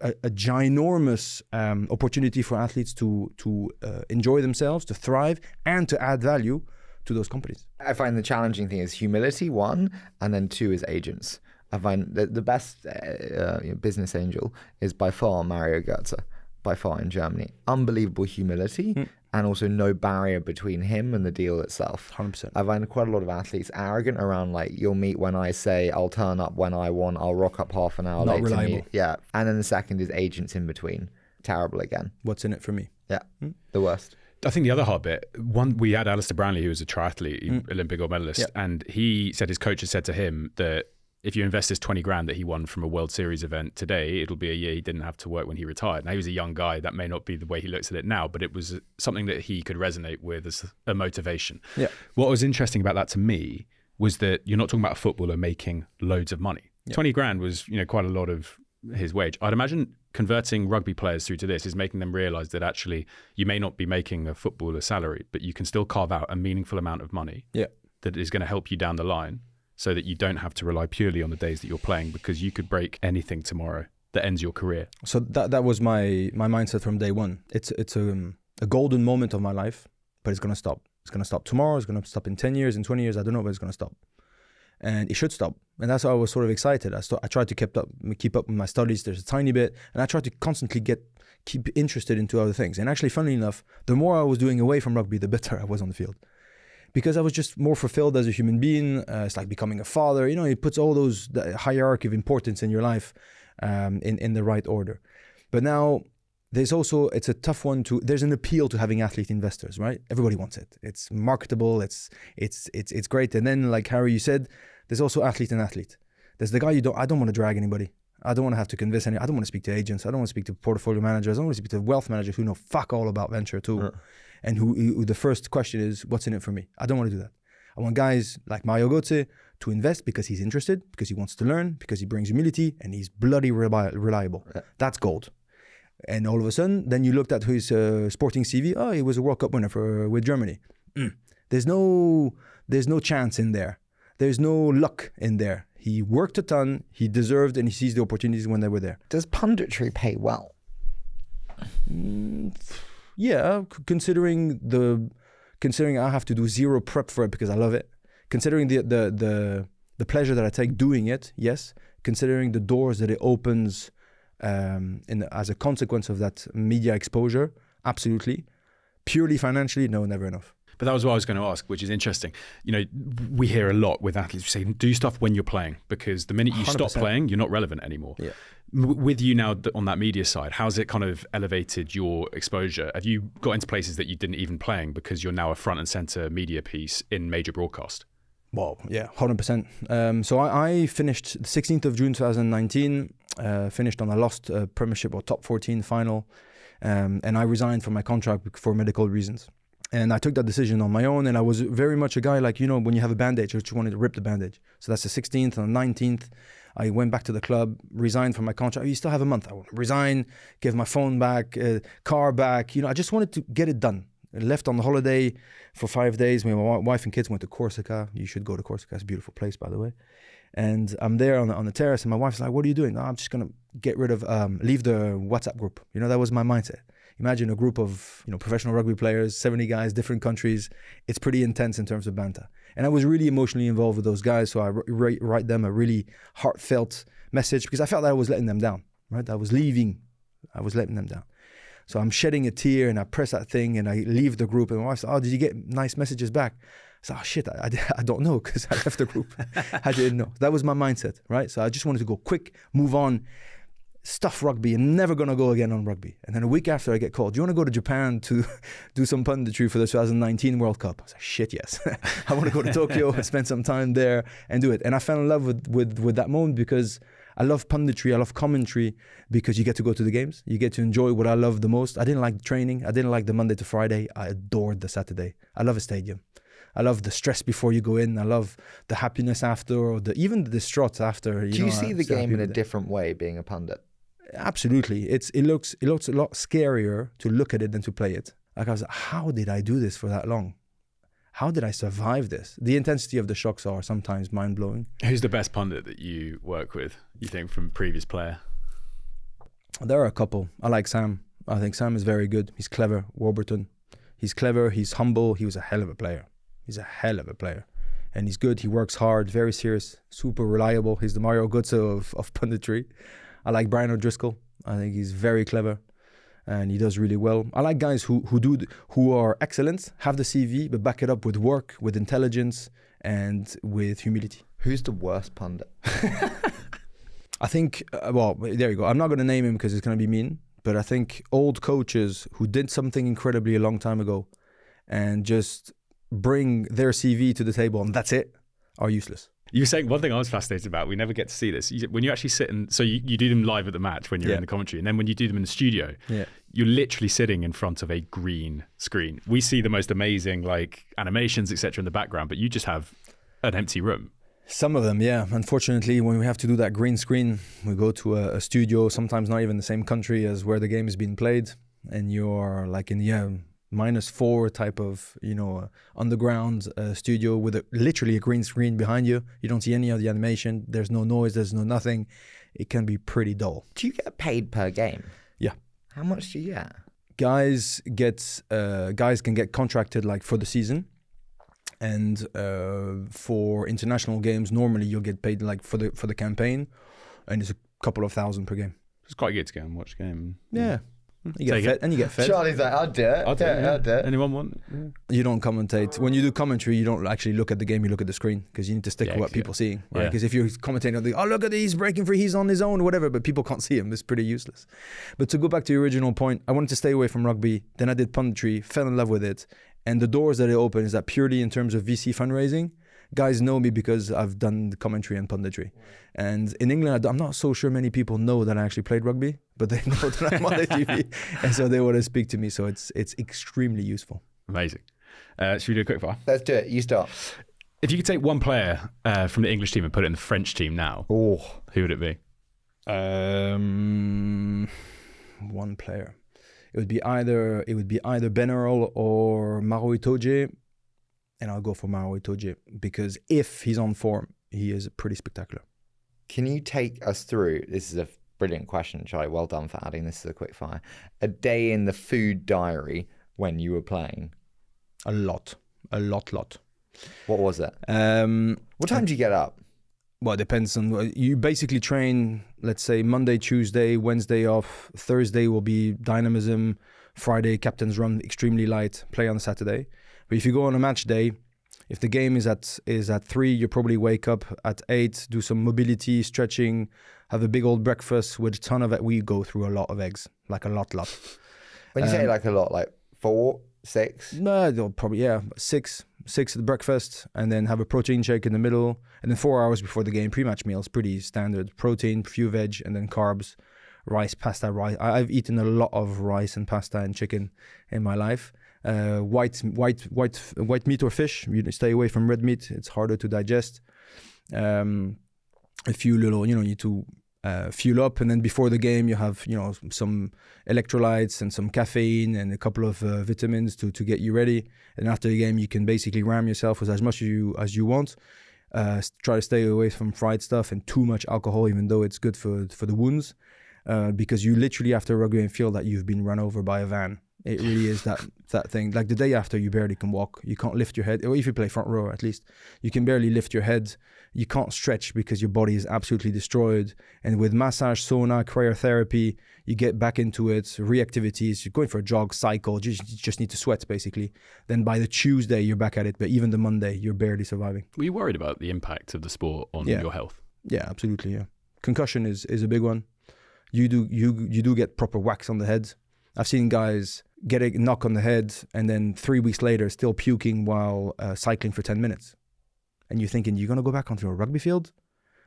a ginormous opportunity for athletes to enjoy themselves, to thrive, and to add value to those companies. I find the challenging thing is humility, one, and then two is agents. I find that the best business angel is by far Mario Götze, by far in Germany. Unbelievable humility and also no barrier between him and the deal itself. 100%. I find quite a lot of athletes arrogant around you'll meet when I say, I'll turn up when I want, I'll rock up half an hour Not later. reliable. Yeah. And then the second is agents in between. Terrible again. What's in it for me? Yeah. The worst. I think the other hard bit, we had Alistair Brownlee, who was a triathlete, Olympic gold medalist, and he said his coach had said to him that if you invest this 20 grand that he won from a World Series event today, it'll be a year he didn't have to work when he retired. Now, he was a young guy. That may not be the way he looks at it now, but it was something that he could resonate with as a motivation. Yeah. What was interesting about that to me was that you're not talking about a footballer making loads of money. 20 grand was, quite a lot of his wage. I'd imagine converting rugby players through to this is making them realize that actually you may not be making a footballer salary, but you can still carve out a meaningful amount of money that is going to help you down the line, so that you don't have to rely purely on the days that you're playing, because you could break anything tomorrow that ends your career. So that was my mindset from day one. It's a golden moment of my life, but it's going to stop. It's going to stop tomorrow. It's going to stop in 10 years, in 20 years. I don't know, but it's going to stop. And it should stop. And that's why I was sort of excited. I tried to keep up with my studies. There's a tiny bit. And I tried to constantly keep interested into other things. And actually, funnily enough, the more I was doing away from rugby, the better I was on the field. Because I was just more fulfilled as a human being. It's like becoming a father. It puts all the hierarchy of importance in your life in the right order. But now it's a tough one there's an appeal to having athlete investors, right? Everybody wants it. It's marketable. It's great. And then, like Harry, you said, there's also athlete and athlete. There's the guy I don't want to drag anybody. I don't want to have to convince I don't want to speak to agents. I don't want to speak to portfolio managers. I don't want to speak to wealth managers who know fuck all about venture too. Yeah. And who the first question is, what's in it for me? I don't want to do that. I want guys like Mario Götze to invest because he's interested, because he wants to learn, because he brings humility, and he's bloody reliable. Yeah. That's gold. And all of a sudden, then you looked at his sporting CV. Oh, he was a World Cup winner with Germany. There's no chance in there. There's no luck in there. He worked a ton, he deserved, and he seized the opportunities when they were there. Does punditry pay well? Yeah, considering I have to do zero prep for it because I love it. Considering the pleasure that I take doing it, yes. Considering the doors that it opens as a consequence of that media exposure, absolutely. Purely financially, no, never enough. But that was what I was going to ask, which is interesting. You know, we hear a lot with athletes who say, do stuff when you're playing, because the minute you 100%. Stop playing, you're not relevant anymore. Yeah. With you now on that media side, how's it kind of elevated your exposure? Have you got into places that you didn't even playing because you're now a front and center media piece in major broadcast? Well, yeah, 100%. So I finished the 16th of June 2019, finished on a lost Premiership or top 14 final, and I resigned from my contract for medical reasons. And I took that decision on my own, and I was very much a guy like, you know, when you have a bandage, you wanted to rip the bandage. So that's the 16th and the 19th. I went back to the club, resigned from my contract. You still have a month. I resign, give my phone back, car back. You know, I just wanted to get it done. I left on the holiday for 5 days. My wife and kids went to Corsica. You should go to Corsica. It's a beautiful place, by the way. And I'm there on the terrace, and my wife's like, what are you doing? Oh, I'm just going to get rid of, leave the WhatsApp group. You know, that was my mindset. Imagine a group of, you know, professional rugby players, 70 guys, different countries. It's pretty intense in terms of banter. And I was really emotionally involved with those guys. So I write them a really heartfelt message because I felt that I was letting them down, right? I was letting them down. So I'm shedding a tear and I press that thing and I leave the group, and my wife said, oh, did you get nice messages back? I said, oh shit, I don't know because I left the group. I didn't know. That was my mindset, right? So I just wanted to go quick, move on, stuff rugby. I'm never going to go again on rugby. And then a week after I get called, do you want to go to Japan to do some punditry for the 2019 World Cup? I was like, shit, yes. I want to go to Tokyo and spend some time there and do it. And I fell in love with that moment because I love punditry, I love commentary, because you get to go to the games. You get to enjoy what I love the most. I didn't like the training. I didn't like the Monday to Friday. I adored the Saturday. I love a stadium. I love the stress before you go in. I love the happiness after, or even the distraught after. Do you see the game in a different way being a pundit? Absolutely. It looks a lot scarier to look at it than to play it. Like I was like, how did I do this for that long? How did I survive this? The intensity of the shocks are sometimes mind-blowing. Who's the best pundit that you work with, you think, from previous player? There are a couple. I like Sam. I think Sam is very good. He's clever. Warburton. He's clever. He's humble. He was a hell of a player. He's a hell of a player. And he's good. He works hard. Very serious. Super reliable. He's the Mario Götze of punditry. I like Brian O'Driscoll. I think he's very clever and he does really well. I like guys who are excellent, have the CV, but back it up with work, with intelligence, and with humility. Who's the worst pundit? I think, well, there you go. I'm not going to name him because it's going to be mean, but I think old coaches who did something incredibly a long time ago and just bring their CV to the table and that's it, are useless. You were saying one thing I was fascinated about, we never get to see this. When you actually sit and, so you do them live at the match when you're in the commentary, and then when you do them in the studio, you're literally sitting in front of a green screen. We see the most amazing like animations, etc. in the background, but you just have an empty room. Some of them, yeah. Unfortunately, when we have to do that green screen, we go to a studio, sometimes not even the same country as where the game is being played, and you're like in the -4 type of, underground studio with literally a green screen behind you. You don't see any of the animation. There's no noise. There's no nothing. It can be pretty dull. Do you get paid per game? Yeah. How much do you get? Guys can get contracted like for the season, and for international games, normally you'll get paid like for the campaign, and it's a couple of thousand per game. It's quite good to go and watch a game. Yeah. You get fed, and you get fed. Charlie's like, I'll do it. I'll do it. I'll do it. Anyone want? Yeah. You don't commentate. When you do commentary, you don't actually look at the game, you look at the screen, because you need to stick to what people are seeing, right? Because if you're commentating on oh, look at he's breaking free, he's on his own, whatever, but people can't see him, it's pretty useless. But to go back to your original point, I wanted to stay away from rugby, then I did punditry, fell in love with it, and the doors that it opened is that purely in terms of VC fundraising, guys know me because I've done the commentary and punditry. And in England, I'm not so sure many people know that I actually played rugby, but they know that I'm on the TV. And so they want to speak to me. So it's extremely useful. Amazing. Should we do a quick fire? Let's do it. You start. If you could take one player from the English team and put it in the French team now, who would it be? One player. It would be either Ben Earl or Maro Itoje. And I'll go for Maro Itoje because if he's on form, he is pretty spectacular. Can you take us through, this is a brilliant question, Charlie, well done for adding this to the quickfire, a day in the food diary when you were playing? A lot. What was it? What time do you get up? Well, it depends on, you basically train, let's say Monday, Tuesday, Wednesday off, Thursday will be dynamism, Friday captain's run, extremely light, play on Saturday. But if you go on a match day, if the game is at 3, you probably wake up at 8, do some mobility, stretching, have a big old breakfast with a ton of it. We go through a lot of eggs, like a lot. When you say like a lot, like 4, 6? No, they'll probably, 6 at the breakfast, and then have a protein shake in the middle, and then 4 hours before the game, pre-match meals, pretty standard. Protein, few veg, and then carbs, rice, pasta, rice. I've eaten a lot of rice and pasta and chicken in my life. White meat or fish. You stay away from red meat. It's harder to digest. A few little, you need to fuel up, and then before the game you have, some electrolytes and some caffeine and a couple of vitamins to get you ready. And after the game, you can basically ram yourself with as much as you want. Try to stay away from fried stuff and too much alcohol, even though it's good for the wounds, because you literally after a rugby game feel that you've been run over by a van. It really is that thing. Like the day after, you barely can walk. You can't lift your head. Or if you play front row, at least, you can barely lift your head. You can't stretch because your body is absolutely destroyed. And with massage, sauna, cryotherapy, you get back into it. Reactivities, you're going for a jog, cycle. You just need to sweat, basically. Then by the Tuesday, you're back at it. But even the Monday, you're barely surviving. Were you worried about the impact of the sport on your health? Yeah, absolutely. Yeah, concussion is a big one. You do get proper whacks on the head. I've seen guys get a knock on the head and then 3 weeks later still puking while cycling for 10 minutes. And you're thinking, you're going to go back onto a rugby field?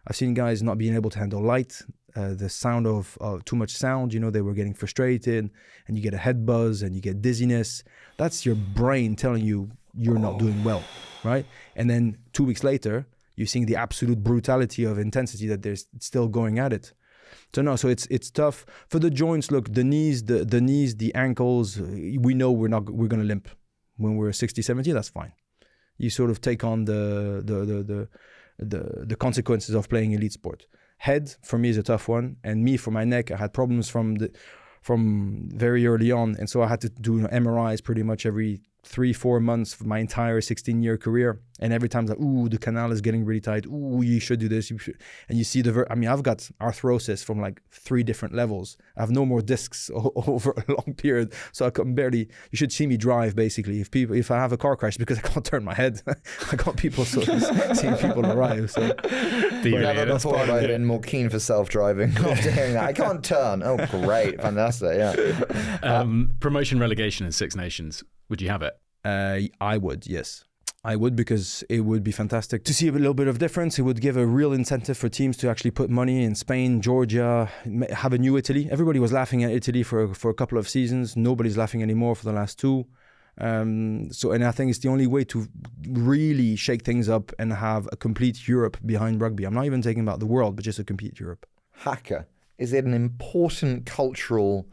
I've seen guys not being able to handle light, the sound of too much sound, they were getting frustrated, and you get a head buzz and you get dizziness. That's your brain telling you you're not doing well, right? And then 2 weeks later, you're seeing the absolute brutality of intensity that they're still going at it. So it's tough for the joints. Look, the knees, the ankles. We know we're going to limp when we're 60, 70. That's fine. You sort of take on the consequences of playing elite sport. Head for me is a tough one, and me for my neck. I had problems from very early on, and so I had to do MRIs pretty much every 3-4 months for my entire 16-year career. And every time it's like, the canal is getting really tight. You should do this. And you see I've got arthrosis from like 3 different levels. I have no more discs over a long period. So I can barely, you should see me drive basically. If I have a car crash because I can't turn my head, I got people seeing people arrive. So. Never before have I been more keen for self-driving after hearing that. I can't turn. Oh, great. Fantastic. Yeah. Promotion relegation in Six Nations. Would you have it? I would, yes. I would, because it would be fantastic to see a little bit of difference. It would give a real incentive for teams to actually put money in Spain, Georgia, have a new Italy. Everybody was laughing at Italy for a couple of seasons. Nobody's laughing anymore for the last 2. And I think it's the only way to really shake things up and have a complete Europe behind rugby. I'm not even talking about the world, but just a complete Europe. Haka, is it an important cultural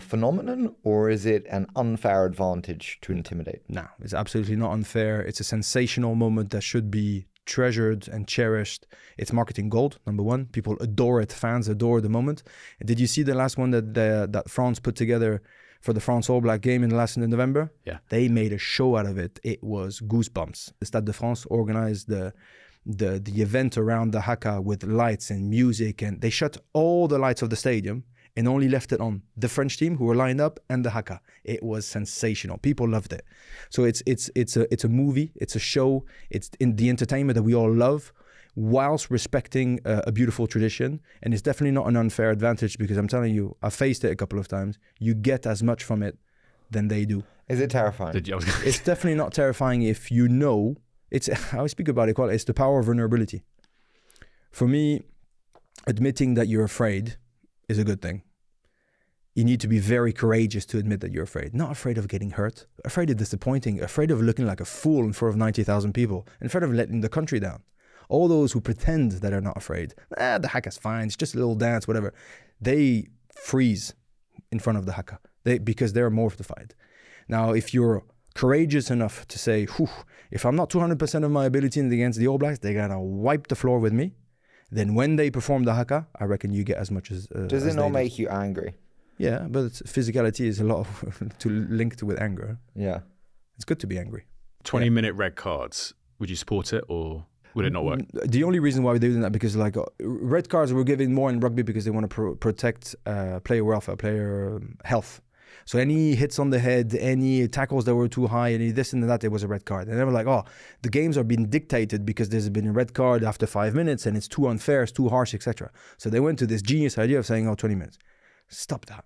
phenomenon, or is it an unfair advantage to intimidate? No, it's absolutely not unfair. It's a sensational moment that should be treasured and cherished. It's marketing gold, number one. People adore it. Fans adore the moment. And did you see the last one that France put together for the France All Black game in November? Yeah. They made a show out of it. It was goosebumps. The Stade de France organized the event around the Haka with lights and music, and they shut all the lights of the stadium. and only left it on the French team who were lined up and the haka. It was sensational. People loved it. So it's a movie, it's a show, it's in the entertainment that we all love, whilst respecting a beautiful tradition. And it's definitely not an unfair advantage, because I'm telling you, I've faced it a couple of times. You get as much from it than they do. Is it terrifying? It's definitely not terrifying if you know. I always speak about it, it's the power of vulnerability. For me, admitting that you're afraid is a good thing. You need to be very courageous to admit that you're afraid. Not afraid of getting hurt, afraid of disappointing, afraid of looking like a fool in front of 90,000 people, in front of letting the country down. All those who pretend that they're not afraid, the haka's fine, it's just a little dance, whatever. They freeze in front of the haka because they're mortified. Now, if you're courageous enough to say, if I'm not 200% of my ability against the All Blacks, they're going to wipe the floor with me. Then when they perform the haka, I reckon you get as much as Does it not make you angry? Yeah, but physicality is a lot to link with anger. Yeah. It's good to be angry. 20-minute red cards. Would you support it, or would it not work? The only reason why we're doing that, because red cards were given more in rugby because they want to protect player welfare, player health. So any hits on the head, any tackles that were too high, any this and that, it was a red card. And they were like, the games are being dictated because there's been a red card after 5 minutes and it's too unfair, it's too harsh, etc. So they went to this genius idea of saying, 20 minutes. Stop that.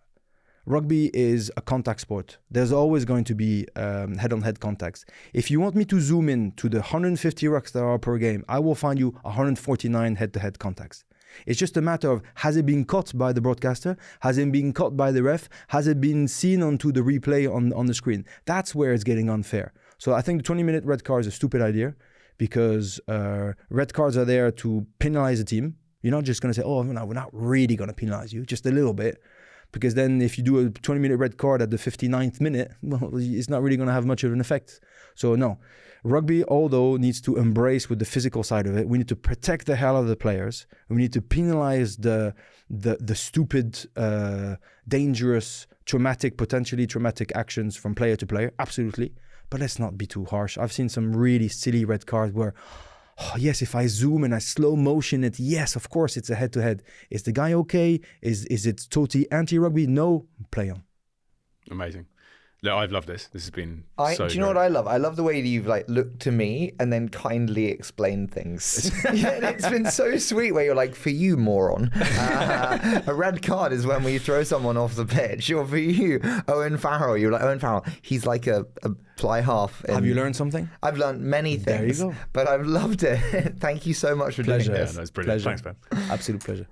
Rugby is a contact sport. There's always going to be head-on-head contacts. If you want me to zoom in to the 150 rucks that are per game, I will find you 149 head-to-head contacts. It's just a matter of, has it been caught by the broadcaster? Has it been caught by the ref? Has it been seen onto the replay on the screen? That's where it's getting unfair. So I think the 20-minute red card is a stupid idea, because red cards are there to penalize a team. You're not just going to say, no, we're not really going to penalize you, just a little bit. Because then if you do a 20-minute red card at the 59th minute, well, it's not really going to have much of an effect. So no, rugby, although needs to embrace with the physical side of it, we need to protect the hell out of the players. We need to penalize the stupid, dangerous, potentially traumatic actions from player to player. Absolutely. But let's not be too harsh. I've seen some really silly red cards where, yes, if I zoom and I slow motion it, yes, of course, it's a head-to-head. Is the guy okay? Is it totally anti-rugby? No, play on. Amazing. Look, I've loved this. This has been do you know what I love? I love the way that you've looked to me and then kindly explained things. Yeah, it's been so sweet where you're like, for you, moron, a red card is when we throw someone off the pitch. Or for you, Owen Farrell, you're like, Owen Farrell, he's like a fly half. Have you learned something? I've learned many things. There you go. But I've loved it. Thank you so much for doing this. Yeah, no, it's brilliant. Pleasure. Thanks, man. Absolute pleasure.